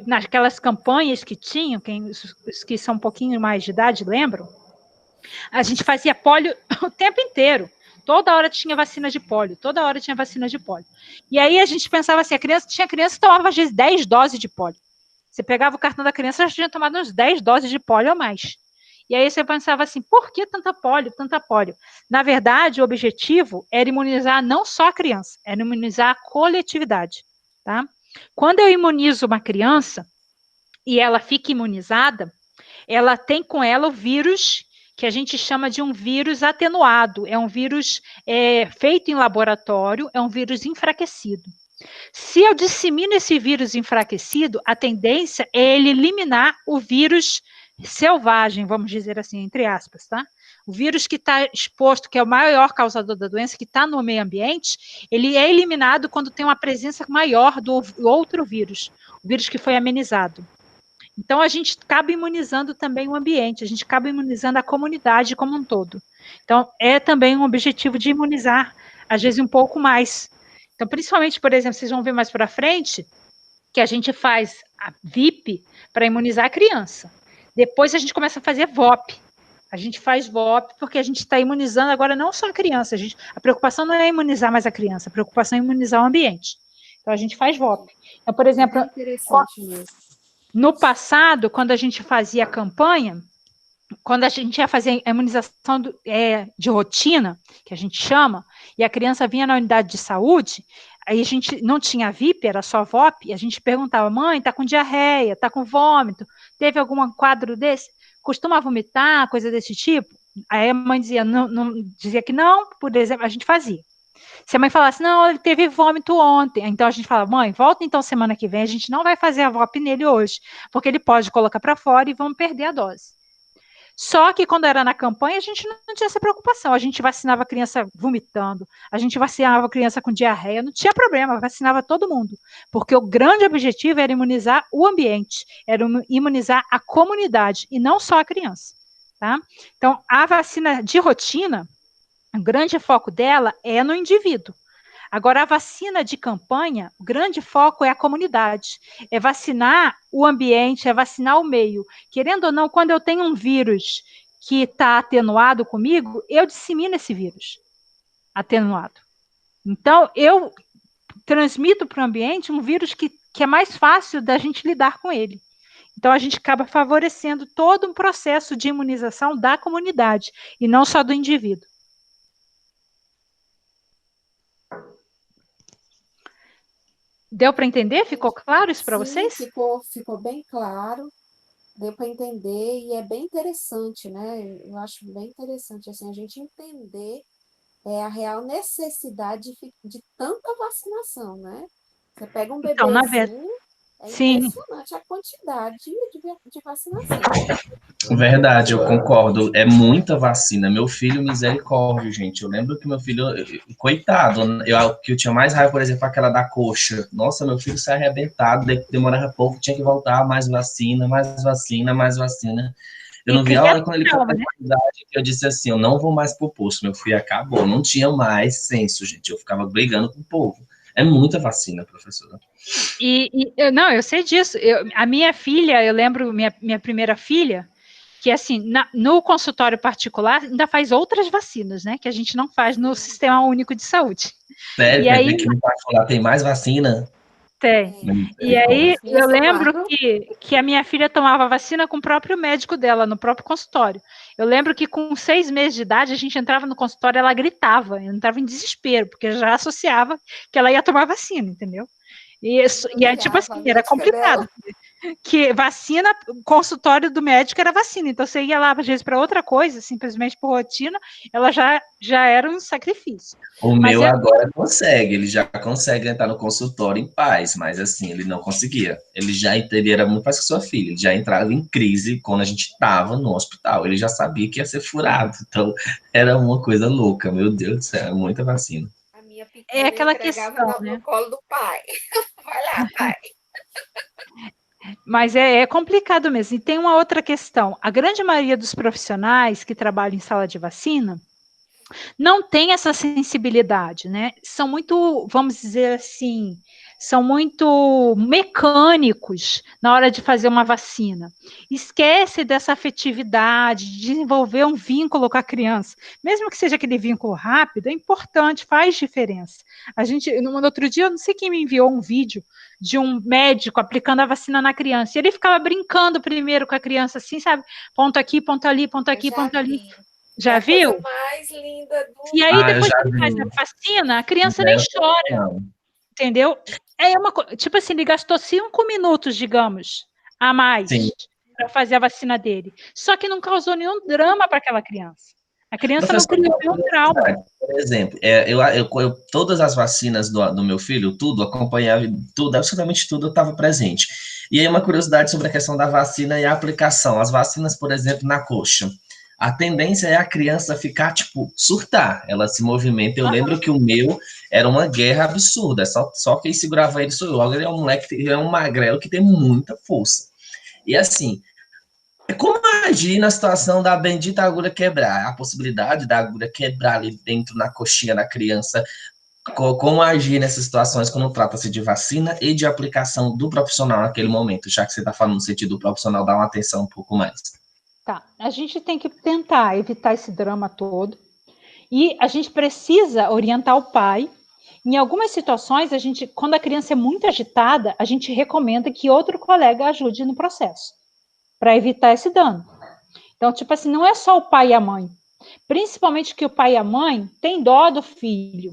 naquelas campanhas que tinham, os que são um pouquinho mais de idade lembram? A gente fazia pólio o tempo inteiro. Toda hora tinha vacina de pólio, toda hora tinha vacina de pólio. E aí a gente pensava assim, tinha criança que tomava às vezes 10 doses de pólio. Você pegava o cartão da criança, já tinha tomado uns 10 doses de pólio ou mais. E aí você pensava assim, por que tanta pólio, tanta pólio? Na verdade, o objetivo era imunizar não só a criança, era imunizar a coletividade, tá? Quando eu imunizo uma criança e ela fica imunizada, ela tem com ela o vírus que a gente chama de um vírus atenuado, é um vírus feito em laboratório, é um vírus enfraquecido. Se eu dissemino esse vírus enfraquecido, a tendência é ele eliminar o vírus selvagem, vamos dizer assim, entre aspas, tá? O vírus que está exposto, que é o maior causador da doença, que está no meio ambiente, ele é eliminado quando tem uma presença maior do outro vírus, o vírus que foi amenizado. Então, a gente acaba imunizando também o ambiente, a gente acaba imunizando a comunidade como um todo. Então, é também um objetivo de imunizar, às vezes, um pouco mais. Então, principalmente, por exemplo, vocês vão ver mais para frente, que a gente faz a VIP para imunizar a criança. Depois a gente começa a fazer VOP. A gente faz VOP porque a gente está imunizando agora não só a criança. A preocupação não é imunizar mais a criança, a preocupação é imunizar o ambiente. Então, a gente faz VOP. Então, por exemplo, é interessante mesmo. No passado, quando a gente fazia a campanha, quando a gente ia fazer a imunização de rotina, que a gente chama, e a criança vinha na unidade de saúde, aí a gente não tinha VIP, era só VOP, e a gente perguntava, mãe, está com diarreia, está com vômito, teve algum quadro desse? Costuma vomitar, coisa desse tipo? Aí a mãe dizia, dizia que não, por exemplo, a gente fazia. Se a mãe falasse, não, ele teve vômito ontem, então a gente fala, mãe, volta então semana que vem, a gente não vai fazer a VOP nele hoje, porque ele pode colocar para fora e vamos perder a dose. Só que quando era na campanha, a gente não tinha essa preocupação, a gente vacinava a criança vomitando, a gente vacinava a criança com diarreia, não tinha problema, vacinava todo mundo, porque o grande objetivo era imunizar o ambiente, era imunizar a comunidade, e não só a criança, tá? Então, a vacina de rotina, o grande foco dela é no indivíduo. Agora, a vacina de campanha, o grande foco é a comunidade. É vacinar o ambiente, é vacinar o meio. Querendo ou não, quando eu tenho um vírus que está atenuado comigo, eu dissemino esse vírus atenuado. Então, eu transmito para o ambiente um vírus que é mais fácil da gente lidar com ele. Então, a gente acaba favorecendo todo um processo de imunização da comunidade, e não só do indivíduo. Deu para entender? Ficou claro isso para vocês? Ficou bem claro, deu para entender e é bem interessante, né? Eu acho bem interessante assim, a gente entender a real necessidade de tanta vacinação, né? Você pega um bebezinho, impressionante a quantidade de vacinação. Verdade, eu concordo. É muita vacina. Meu filho, misericórdia, gente. Eu lembro que meu filho, coitado, que eu tinha mais raiva, por exemplo, aquela da coxa. Nossa, meu filho saiu arrebentado, demorava pouco, tinha que voltar, mais vacina, mais vacina, mais vacina. Eu não vi a hora quando ele foi pra faculdade, que eu disse assim, eu não vou mais pro posto, meu filho acabou. Não tinha mais senso, gente. Eu ficava brigando com o povo. É muita vacina, professora. Não, eu sei disso. A minha filha, eu lembro, minha primeira filha, que assim, no consultório particular ainda faz outras vacinas, né? Que a gente não faz no Sistema Único de Saúde. Sério, quer dizer que no particular tem mais vacina? Tem. E aí eu lembro que a minha filha tomava vacina com o próprio médico dela, no próprio consultório. Eu lembro que com 6 meses de idade, a gente entrava no consultório, ela gritava, eu entrava em desespero, porque eu já associava que ela ia tomar vacina, entendeu? E é tipo assim, era complicado. Que vacina, consultório do médico era vacina, então você ia lá, às vezes, para outra coisa, simplesmente por rotina, ela já era um sacrifício. O meu agora consegue, ele já consegue entrar no consultório em paz, mas assim, ele não conseguia. Ele era muito mais que sua filha, ele já entrava em crise quando a gente estava no hospital, ele já sabia que ia ser furado, então era uma coisa louca, meu Deus do céu, muita vacina. A minha pequena é aquela questão, né? no colo do pai. Vai lá, pai. Mas é complicado mesmo. E tem uma outra questão. A grande maioria dos profissionais que trabalham em sala de vacina não tem essa sensibilidade, né? São muito, vamos dizer assim, são muito mecânicos na hora de fazer uma vacina. Esquece dessa afetividade, de desenvolver um vínculo com a criança. Mesmo que seja aquele vínculo rápido, é importante, faz diferença. No outro dia, eu não sei quem me enviou um vídeo de um médico aplicando a vacina na criança. E ele ficava brincando primeiro com a criança, assim, sabe? Ponto aqui, ponto ali, ponto aqui, ponto ali. Já viu? A mais linda do... E aí, depois que ele faz a vacina, a criança nem chora. Entendeu? É uma coisa, tipo assim, ele gastou 5 minutos, digamos, a mais para fazer a vacina dele. Só que não causou nenhum drama para aquela criança. A criança não criou nenhum trauma. Por exemplo, todas as vacinas do meu filho, tudo, acompanhava, tudo, absolutamente tudo, eu estava presente. E aí uma curiosidade sobre a questão da vacina e a aplicação. As vacinas, por exemplo, na coxa. A tendência é a criança ficar, tipo, surtar. Ela se movimenta. Eu lembro que o meu era uma guerra absurda. Só quem segurava ele sou eu. Logo, ele é um moleque, ele é um magrelo que tem muita força. E assim, como agir na situação da bendita agulha quebrar? A possibilidade da agulha quebrar ali dentro na coxinha da criança. Como agir nessas situações quando trata-se de vacina e de aplicação do profissional naquele momento, já que você está falando no sentido do profissional dar uma atenção um pouco mais. Tá, a gente tem que tentar evitar esse drama todo e a gente precisa orientar o pai. Em algumas situações, quando a criança é muito agitada, a gente recomenda que outro colega ajude no processo, para evitar esse dano. Então, tipo assim, não é só o pai e a mãe. Principalmente que o pai e a mãe têm dó do filho.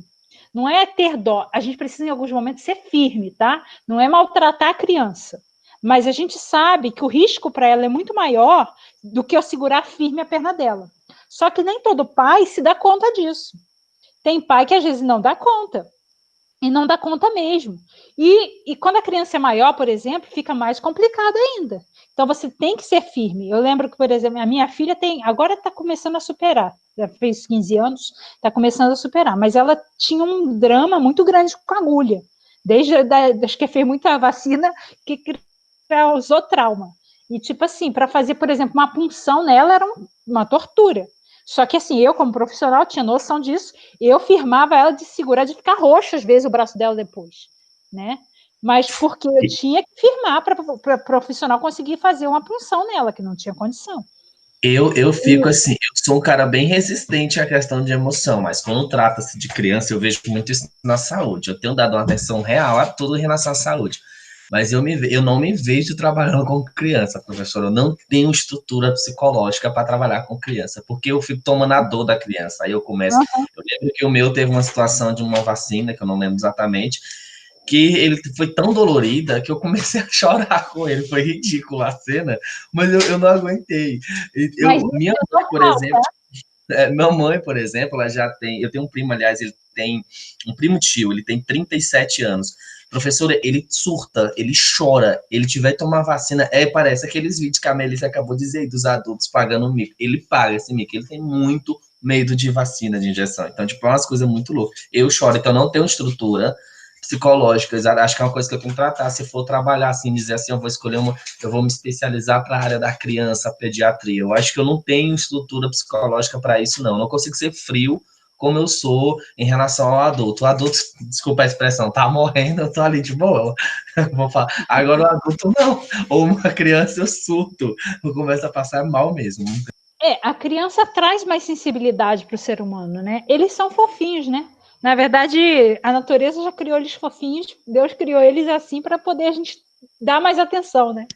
Não é ter dó. A gente precisa, em alguns momentos, ser firme, tá? Não é maltratar a criança. Mas a gente sabe que o risco para ela é muito maior do que eu segurar firme a perna dela. Só que nem todo pai se dá conta disso. Tem pai que às vezes não dá conta. E não dá conta mesmo. E quando a criança é maior, por exemplo, fica mais complicado ainda. Então, você tem que ser firme. Eu lembro que, por exemplo, a minha filha agora está começando a superar. Já fez 15 anos, está começando a superar. Mas ela tinha um drama muito grande com a agulha. Desde que fez muita vacina, que causou trauma. E, tipo assim, para fazer, por exemplo, uma punção nela era uma tortura. Só que, assim, eu, como profissional, tinha noção disso, eu firmava ela de segurar, de ficar roxo, às vezes, o braço dela depois, né? Mas porque eu tinha que firmar para o profissional conseguir fazer uma punção nela, que não tinha condição. Eu fico assim, eu sou um cara bem resistente à questão de emoção, mas quando trata-se de criança, eu vejo muito isso na saúde. Eu tenho dado uma atenção real a tudo em relação à saúde. Mas eu não me vejo trabalhando com criança, professor. Eu não tenho estrutura psicológica para trabalhar com criança, porque eu fico tomando a dor da criança. Aí eu começo. Eu lembro que o meu teve uma situação de uma vacina, que eu não lembro exatamente, que ele foi tão dolorida que eu comecei a chorar com ele. Foi ridículo a cena, mas eu não aguentei. Minha mãe, por exemplo. Minha mãe, por exemplo, ela já tem. Eu tenho um primo, aliás, ele tem um primo tio, ele tem 37 anos. Professora, ele surta, ele chora, ele tiver que tomar vacina, parece aqueles vídeos que a Melissa acabou de dizer aí, dos adultos pagando mico. Ele paga esse mico, ele tem muito medo de vacina, de injeção. Então, tipo, é umas coisas muito loucas. Eu choro, então eu não tenho estrutura psicológica, acho que é uma coisa que eu tenho que tratar. Se for trabalhar assim, dizer assim, eu vou me especializar para a área da criança, pediatria. Eu acho que eu não tenho estrutura psicológica para isso, não. Eu não consigo ser frio como eu sou em relação ao adulto. O adulto, desculpa a expressão, tá morrendo, eu tô ali de boa. Vou falar. Agora o adulto não. Ou uma criança eu surto. Eu começo a passar mal mesmo. A criança traz mais sensibilidade para o ser humano, né? Eles são fofinhos, né? Na verdade, a natureza já criou eles fofinhos, Deus criou eles assim para poder a gente dar mais atenção, né?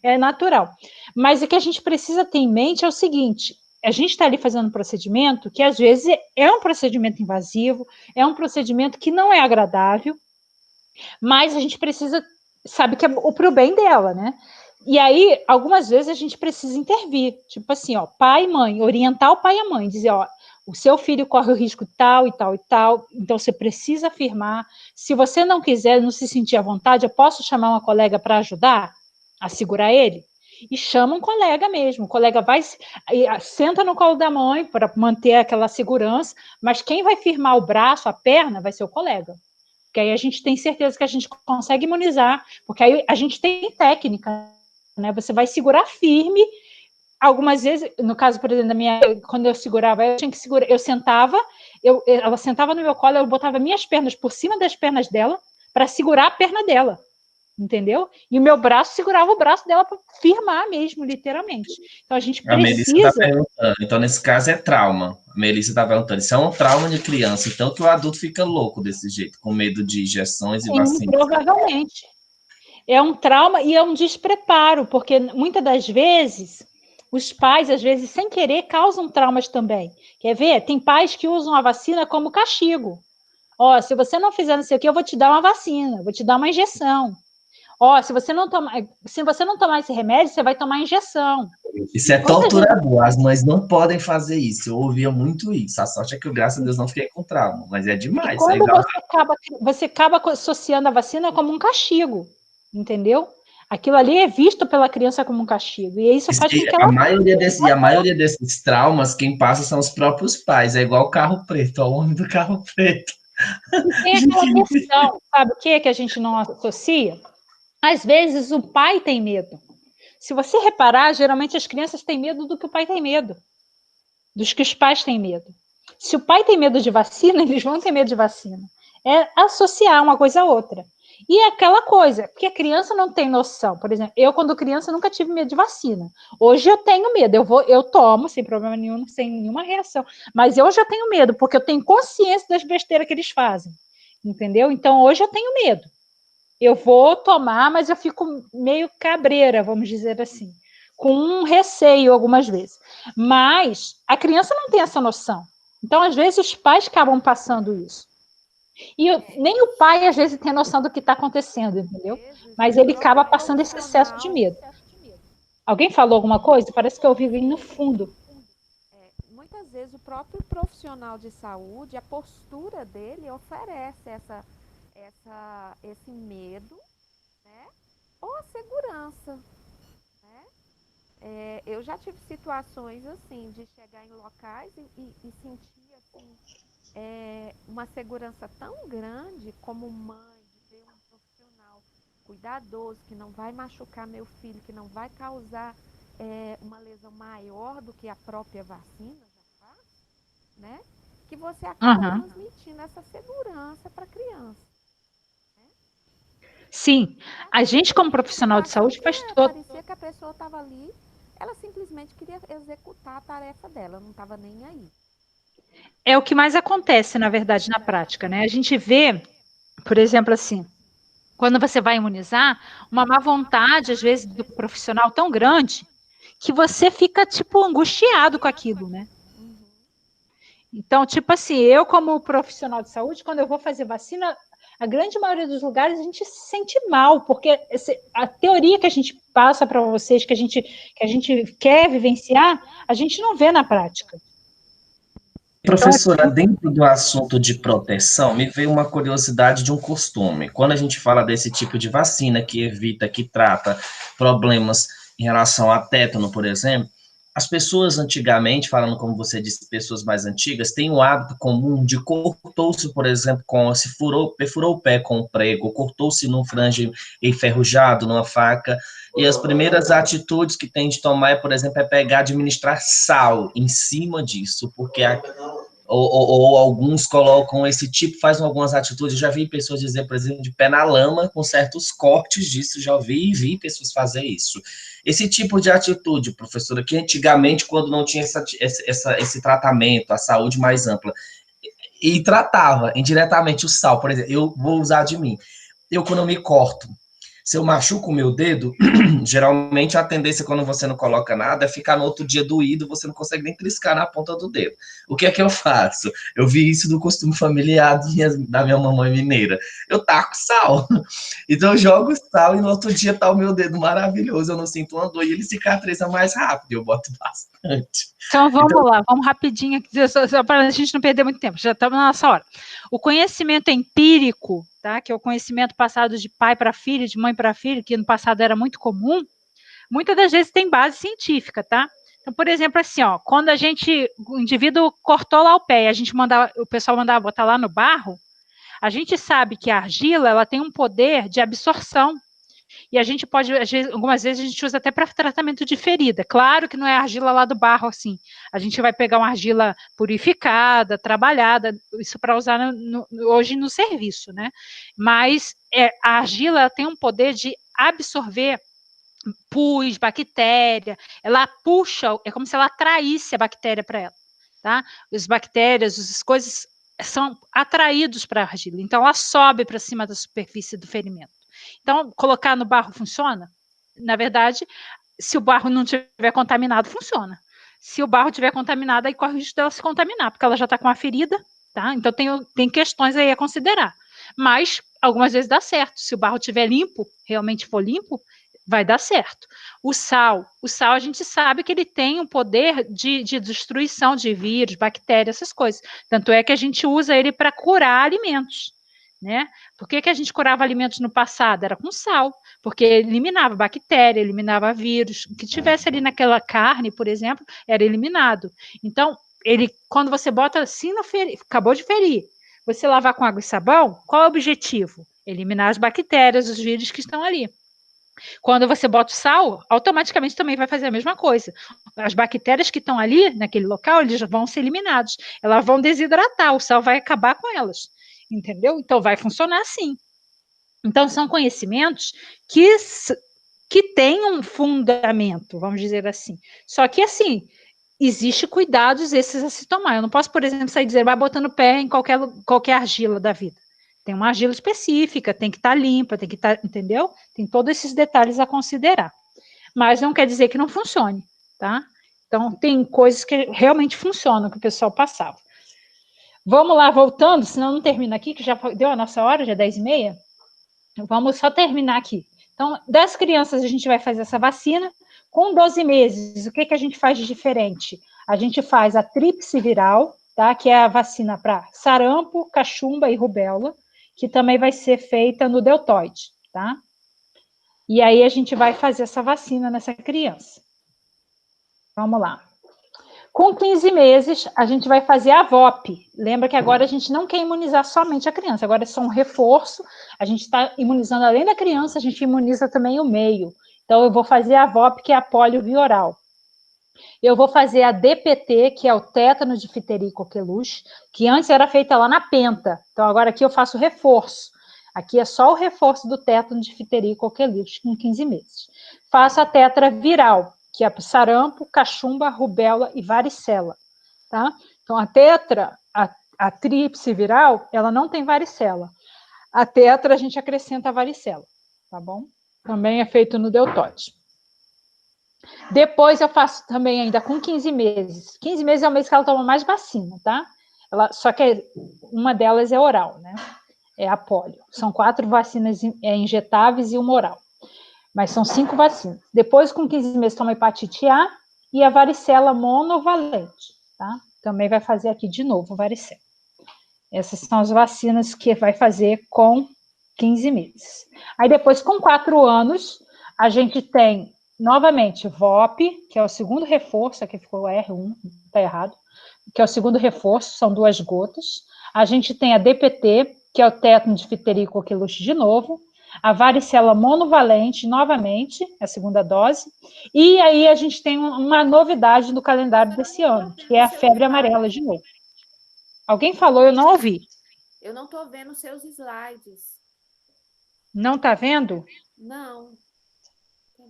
É natural. Mas o que a gente precisa ter em mente é o seguinte: a gente está ali fazendo um procedimento que, às vezes, é um procedimento invasivo, é um procedimento que não é agradável, Mas a gente precisa, sabe que é pro bem dela, né? E aí, algumas vezes a gente precisa intervir, tipo assim, ó, pai e mãe, orientar o pai e a mãe, dizer, ó, o seu filho corre o risco tal e tal e tal, então você precisa afirmar. Se você não quiser, não se sentir à vontade, eu posso chamar uma colega para ajudar a segurar ele? E chama um colega mesmo, o colega vai, senta no colo da mãe para manter aquela segurança, mas quem vai firmar o braço, a perna, vai ser o colega. Porque aí a gente tem certeza que a gente consegue imunizar, porque aí a gente tem técnica, né? Você vai segurar firme. Algumas vezes, no caso, por exemplo, da minha, quando eu segurava, eu tinha que segurar, eu sentava, ela sentava no meu colo, eu botava minhas pernas por cima das pernas dela para segurar a perna dela, entendeu? E o meu braço segurava o braço dela para firmar mesmo, literalmente. Então a gente A Melissa está precisa. perguntando, então nesse caso é trauma. A Melissa está perguntando, isso é um trauma de criança, então que o adulto fica louco desse jeito, com medo de injeções e Sim, vacinas. provavelmente. É um trauma e é um despreparo, porque muitas das vezes os pais, às vezes, sem querer, causam traumas também. Quer ver? Tem pais que usam a vacina como castigo. Ó, se você não fizer não sei o que, eu vou te dar uma vacina, vou te dar uma injeção. Ó, se você não tomar esse remédio, você vai tomar injeção. Isso é torturador, as mães não podem fazer isso. Eu ouvia muito isso. A sorte é que eu, graças a Deus, não fiquei com trauma, mas é E demais. quando você acaba associando a vacina como um castigo, entendeu? Aquilo ali é visto pela criança como um castigo. E isso faz com que A ela. maioria desses traumas, quem passa são os próprios pais. É igual o carro preto, ao homem do carro preto. E tem aquela questão, sabe o que a gente não associa? Às vezes o pai tem medo. Se você reparar, geralmente as crianças têm medo do que o pai tem medo, dos que os pais têm medo. Se o pai tem medo de vacina, eles vão ter medo de vacina. É associar uma coisa a outra. E é aquela coisa, porque a criança não tem noção. Por exemplo, eu, quando criança, nunca tive medo de vacina. Hoje eu tenho medo, eu tomo sem problema nenhum, sem nenhuma reação. Mas eu já tenho medo, porque eu tenho consciência das besteiras que eles fazem. Entendeu? Então, hoje eu tenho medo. Eu vou tomar, mas eu fico meio cabreira, vamos dizer assim, com um receio algumas vezes. Mas a criança não tem essa noção. Então, às vezes, os pais acabam passando isso. E nem o pai, às vezes, tem noção do que está acontecendo, entendeu? Mas ele acaba passando esse excesso de medo. Alguém falou alguma coisa? Parece que eu ouvi no fundo. Muitas vezes o próprio profissional de saúde, a postura dele oferece esse medo, né? Ou a segurança, né? Eu já tive situações assim, de chegar em locais e sentir assim, uma segurança tão grande como mãe, de ver um profissional cuidadoso, que não vai machucar meu filho, que não vai causar uma lesão maior do que a própria vacina já faz, né? Que você acaba transmitindo essa segurança para a criança. Né? Sim, a gente como profissional de saúde faz todo. Parecia que a pessoa estava ali, ela simplesmente queria executar a tarefa dela, não estava nem aí. É o que mais acontece, na verdade, na prática, né? A gente vê, por exemplo, assim, quando você vai imunizar, uma má vontade, às vezes, do profissional tão grande, que você fica, tipo, angustiado com aquilo, né? Então, tipo assim, eu como profissional de saúde, quando eu vou fazer vacina, a grande maioria dos lugares a gente se sente mal, porque a teoria que a gente passa para vocês, que a gente quer vivenciar, a gente não vê na prática. Professora, dentro do assunto de proteção, me veio uma curiosidade de um costume. Quando a gente fala desse tipo de vacina que evita, que trata problemas em relação a tétano, por exemplo, as pessoas antigamente, falando como você disse, pessoas mais antigas, têm o hábito comum de cortou-se, por exemplo, perfurou o pé com um prego, cortou-se num frango enferrujado, numa faca, e as primeiras atitudes que tem de tomar, por exemplo, é pegar, administrar sal em cima disso, porque ou alguns colocam esse tipo, fazem algumas atitudes. Eu já vi pessoas dizer, por exemplo, de pé na lama, com certos cortes disso, já vi pessoas fazer isso. Esse tipo de atitude, professora, que antigamente, quando não tinha esse tratamento, a saúde mais ampla, e tratava indiretamente o sal, por exemplo, eu vou usar de mim. Eu, quando eu me corto, Se eu machuco o meu dedo, geralmente a tendência quando você não coloca nada é ficar no outro dia doído, você não consegue nem triscar na ponta do dedo. O que é que eu faço? Eu vi isso do costume familiar da minha mamãe mineira. Eu taco sal. Então eu jogo sal e no outro dia tá o meu dedo maravilhoso, eu não sinto uma dor e ele cicatriza mais rápido, eu boto bastante. Então vamos lá, vamos rapidinho aqui, só para a gente não perder muito tempo, já estamos na nossa hora. O conhecimento empírico, tá, que é o conhecimento passado de pai para filho, de mãe para filho, que no passado era muito comum, muitas das vezes tem base científica, tá? Então, por exemplo, assim, ó, quando o indivíduo cortou lá o pé, o pessoal mandava botar lá no barro, a gente sabe que a argila, ela tem um poder de absorção. E a gente pode, algumas vezes a gente usa até para tratamento de ferida. Claro que não é argila lá do barro, assim. A gente vai pegar uma argila purificada, trabalhada, isso para usar hoje no serviço, né? Mas a argila tem um poder de absorver pus, bactéria, ela puxa, é como se ela atraísse a bactéria para ela, tá? As bactérias, as coisas são atraídos para a argila, então ela sobe para cima da superfície do ferimento. Então, colocar no barro funciona? Na verdade, se o barro não estiver contaminado, funciona. Se o barro estiver contaminado, aí corre o risco dela se contaminar, porque ela já está com a ferida, tá? Então, tem questões aí a considerar. Mas, algumas vezes dá certo. Se o barro estiver limpo, realmente for limpo, vai dar certo. O sal a gente sabe que ele tem um poder de destruição de vírus, bactérias, essas coisas. Tanto é que a gente usa ele para curar alimentos, né? Por que a gente curava alimentos no passado? Era com sal, porque eliminava bactéria, eliminava vírus, o que tivesse ali naquela carne, por exemplo, era eliminado. Então, quando você bota assim acabou de ferir, você lavar com água e sabão, qual é o objetivo? Eliminar as bactérias, os vírus que estão ali. Quando você bota o sal, automaticamente também vai fazer a mesma coisa. As bactérias que estão ali, naquele local, eles vão ser eliminados. Elas vão desidratar, o sal vai acabar com elas. Entendeu? Então, vai funcionar assim. Então, são conhecimentos que têm um fundamento, vamos dizer assim. Só que, assim, existe cuidados esses a se tomar. Eu não posso, por exemplo, sair dizer, vai botando o pé em qualquer argila da vida. Tem uma argila específica, tem que estar limpa, tem que estar, entendeu? Tem todos esses detalhes a considerar. Mas não quer dizer que não funcione, tá? Então, tem coisas que realmente funcionam, que o pessoal passava. Vamos lá, voltando, senão não termina aqui, que já deu a nossa hora, já é 10h30. Vamos só terminar aqui. Então, das crianças, a gente vai fazer essa vacina. Com 12 meses, o que a gente faz de diferente? A gente faz a tríplice viral, tá? Que é a vacina para sarampo, cachumba e rubéola, que também vai ser feita no deltoide, tá? E aí a gente vai fazer essa vacina nessa criança. Vamos lá. Com 15 meses, a gente vai fazer a VOP. Lembra que agora a gente não quer imunizar somente a criança, agora é só um reforço. A gente está imunizando além da criança, a gente imuniza também o meio. Então, eu vou fazer a VOP, que é a polio vioral. Eu vou fazer a DPT, que é o tétano, difteria e coqueluche, que antes era feita lá na penta. Então, agora aqui eu faço reforço. Aqui é só o reforço do tétano, difteria e coqueluche com 15 meses. Faço a tetra viral, que é sarampo, cachumba, rubéola e varicela, tá? Então, a tetra, a tríplice viral, ela não tem varicela. A tetra, a gente acrescenta a varicela, tá bom? Também é feito no deltoide. Depois eu faço também ainda com 15 meses. 15 meses é o mês que ela toma mais vacina, tá? Só que uma delas é oral, né? É a polio. São 4 vacinas injetáveis e uma oral. Mas são 5 vacinas. Depois, com 15 meses, toma hepatite A e a varicela monovalente, tá? Também vai fazer aqui de novo varicela. Essas são as vacinas que vai fazer com 15 meses. Aí depois, com 4 anos, a gente tem, novamente, VOP, que é o segundo reforço, aqui ficou R1, tá errado, que é o segundo reforço, são 2 gotas. A gente tem a DPT, que é o tétano, difteria e coqueluche de novo. A varicela monovalente, novamente, a segunda dose. E aí a gente tem uma novidade no calendário desse ano, que é a febre amarela de novo. Alguém falou, eu não ouvi. Eu não estou vendo seus slides. Não está vendo? Não.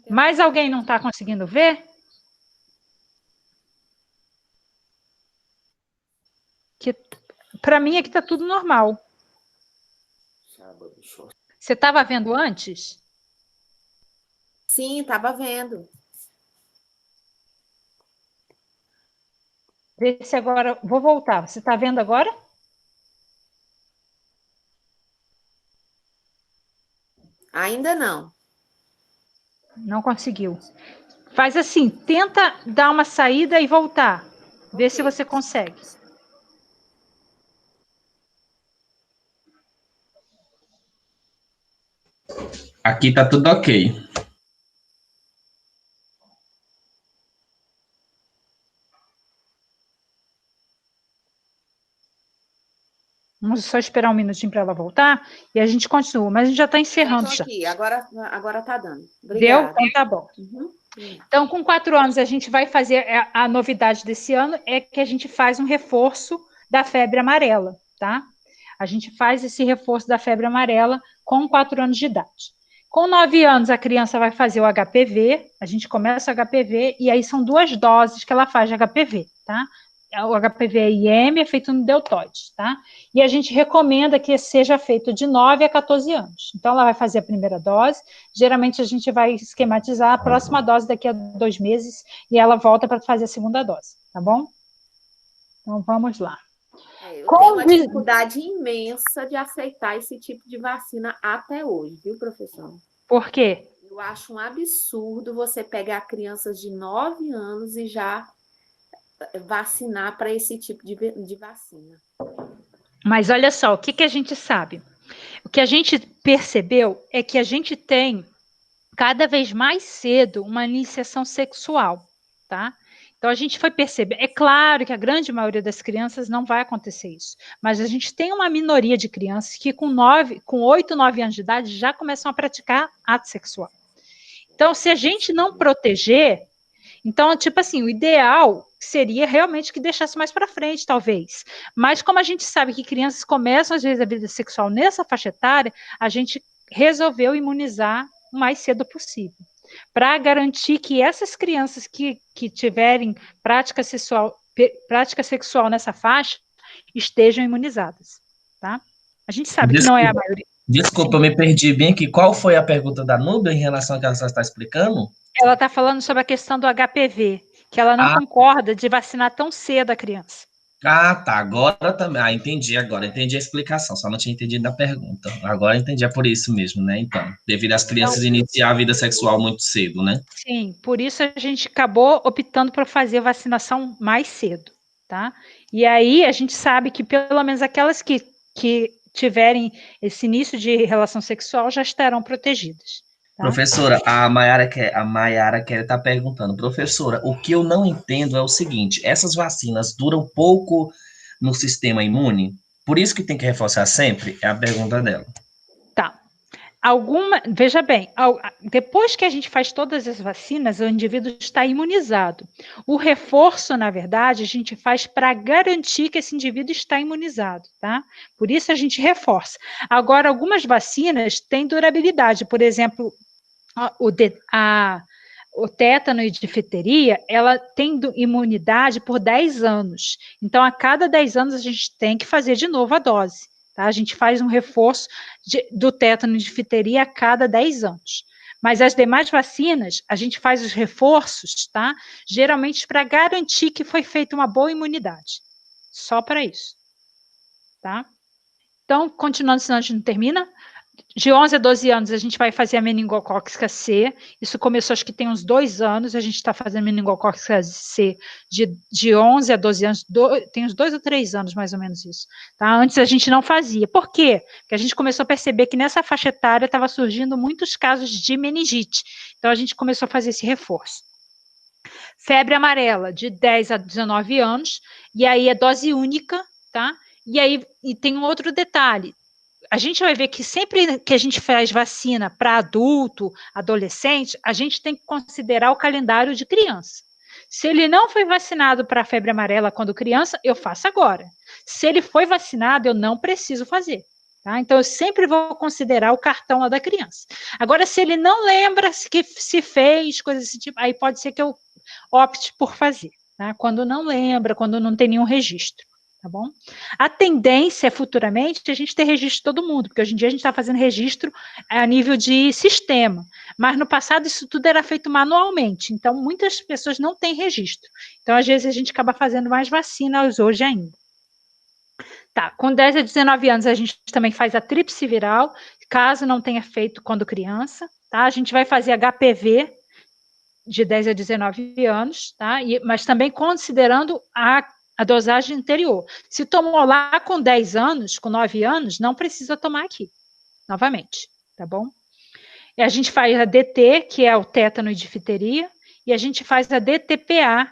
Mais alguém não está conseguindo ver? Para mim aqui está tudo normal. Você estava vendo antes? Sim, estava vendo. Vê se agora... Vou voltar. Você está vendo agora? Ainda não. Não conseguiu. Faz assim, tenta dar uma saída e voltar. Vê se Ok. você consegue. Aqui tá tudo ok. Vamos só esperar um minutinho para ela voltar e a gente continua. Mas a gente já está Já encerrando estou já. aqui. Agora tá dando. Deu? Obrigada. Então tá bom. Uhum. Então, com 4 anos, a gente vai fazer... A novidade desse ano é que a gente faz um reforço da febre amarela, tá? A gente faz esse reforço da febre amarela com 4 anos de idade. Com 9 anos, a criança vai fazer o HPV, a gente começa o HPV, e aí são 2 doses que ela faz de HPV, tá? O HPV-IM é feito no deltoide, tá? E a gente recomenda que seja feito de 9 a 14 anos. Então, ela vai fazer a primeira dose, geralmente a gente vai esquematizar a próxima dose daqui a 2 meses, e ela volta para fazer a segunda dose, tá bom? Então, vamos lá. Eu tenho uma dificuldade imensa de aceitar esse tipo de vacina até hoje, viu, professor? Por quê? Eu acho um absurdo você pegar crianças de 9 anos e já vacinar para esse tipo de vacina. Mas olha só, o que, que a gente sabe? O que a gente percebeu é que a gente tem cada vez mais cedo uma iniciação sexual, tá? Então a gente foi perceber, é claro que a grande maioria das crianças não vai acontecer isso, mas a gente tem uma minoria de crianças que com 8, 9 anos de idade já começam a praticar ato sexual. Então, se a gente não proteger, então, tipo assim, o ideal seria realmente que deixasse mais para frente, talvez. Mas como a gente sabe que crianças começam, às vezes, a vida sexual nessa faixa etária, a gente resolveu imunizar o mais cedo possível, para garantir que essas crianças que tiverem prática sexual nessa faixa estejam imunizadas, tá? A gente sabe que não é a Desculpa, maioria. desculpa, Sim. eu me perdi bem aqui. Qual foi a pergunta da Núbia em relação ao que ela está explicando? Ela está falando sobre a questão do HPV, que ela não Ah, concorda de vacinar tão cedo a criança. tá. Agora também. Ah, entendi agora. Entendi a explicação. Só não tinha entendido a pergunta. Agora entendi. É por isso mesmo, né? Então, devido às Então, crianças iniciar a vida sexual muito cedo, né? sim, por isso a gente acabou optando por fazer a vacinação mais cedo, tá? E aí a gente sabe que pelo menos aquelas que tiverem esse início de relação sexual já estarão protegidas, tá? Professora, a Maiara quer estar perguntando, professora, o que eu não entendo é o seguinte: essas vacinas duram pouco no sistema imune? Por isso que tem que reforçar sempre? É a pergunta dela. Tá. Veja bem, depois que a gente faz todas as vacinas, o indivíduo está imunizado. O reforço, na verdade, a gente faz para garantir que esse indivíduo está imunizado, tá? Por isso a gente reforça. Agora, algumas vacinas têm durabilidade, por exemplo, o tétano e difteria, ela tem imunidade por 10 anos. Então, a cada 10 anos, a gente tem que fazer de novo a dose. Tá? A gente faz um reforço do tétano e difteria a cada 10 anos. Mas as demais vacinas, a gente faz os reforços, tá? Geralmente para garantir que foi feita uma boa imunidade. Só para isso. Tá? Então, continuando, senão a gente não termina. De 11 a 12 anos, a gente vai fazer a meningocócica C. Isso começou, acho que tem uns 2 anos, a gente está fazendo meningocócica C de 11 a 12 anos, tem uns 2 ou 3 anos, mais ou menos isso. Tá? Antes a gente não fazia. Por quê? Porque a gente começou a perceber que nessa faixa etária estava surgindo muitos casos de meningite. Então, a gente começou a fazer esse reforço. Febre amarela, de 10 a 19 anos, e aí é dose única, tá? E aí tem um outro detalhe. A gente vai ver que sempre que a gente faz vacina para adulto, adolescente, a gente tem que considerar o calendário de criança. Se ele não foi vacinado para a febre amarela quando criança, eu faço agora. Se ele foi vacinado, eu não preciso fazer. Tá? Então, eu sempre vou considerar o cartão lá da criança. Agora, se ele não lembra que se fez, coisas desse tipo, aí pode ser que eu opte por fazer. Tá? Quando não lembra, quando não tem nenhum registro. tá bom? A tendência é, futuramente, a gente ter registro de todo mundo, porque hoje em dia a gente está fazendo registro a nível de sistema, mas no passado isso tudo era feito manualmente, então muitas pessoas não têm registro. Então, às vezes, a gente acaba fazendo mais vacinas hoje ainda. Tá, com 10 a 19 anos a gente também faz a tríplice viral, caso não tenha feito quando criança, tá? A gente vai fazer HPV de 10 a 19 anos, tá? Mas também considerando a dosagem anterior. Se tomou lá com 10 anos, com 9 anos, não precisa tomar aqui, novamente, tá bom? E a gente faz a DT, que é o tétano e difteria, e a gente faz a DTPA,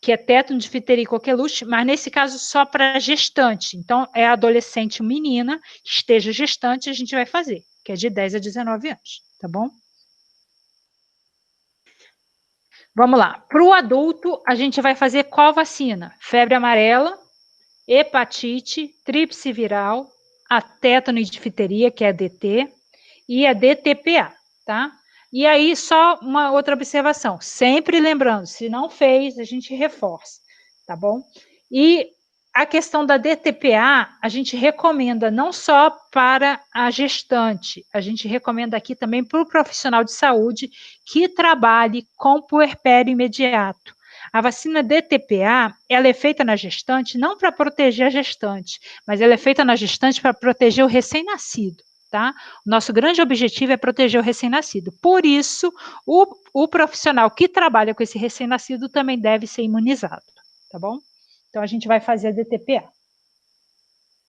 que é tétano, difteria e coqueluche, mas nesse caso só para gestante. Então, é adolescente menina que esteja gestante, a gente vai fazer, que é de 10 a 19 anos, tá bom? Vamos lá. Para o adulto, a gente vai fazer qual vacina? Febre amarela, hepatite, tríplice viral, a tétano e difteria, que é a DT, e a DTPA, tá? E aí, só uma outra observação. Sempre lembrando, se não fez, a gente reforça, tá bom? E a questão da DTPA, a gente recomenda não só para a gestante, a gente recomenda aqui também para o profissional de saúde que trabalhe com puerpério imediato. A vacina DTPA, ela é feita na gestante não para proteger a gestante, mas ela é feita na gestante para proteger o recém-nascido, tá? O nosso grande objetivo é proteger o recém-nascido. Por isso, o profissional que trabalha com esse recém-nascido também deve ser imunizado, tá bom? Então, a gente vai fazer a DTPA.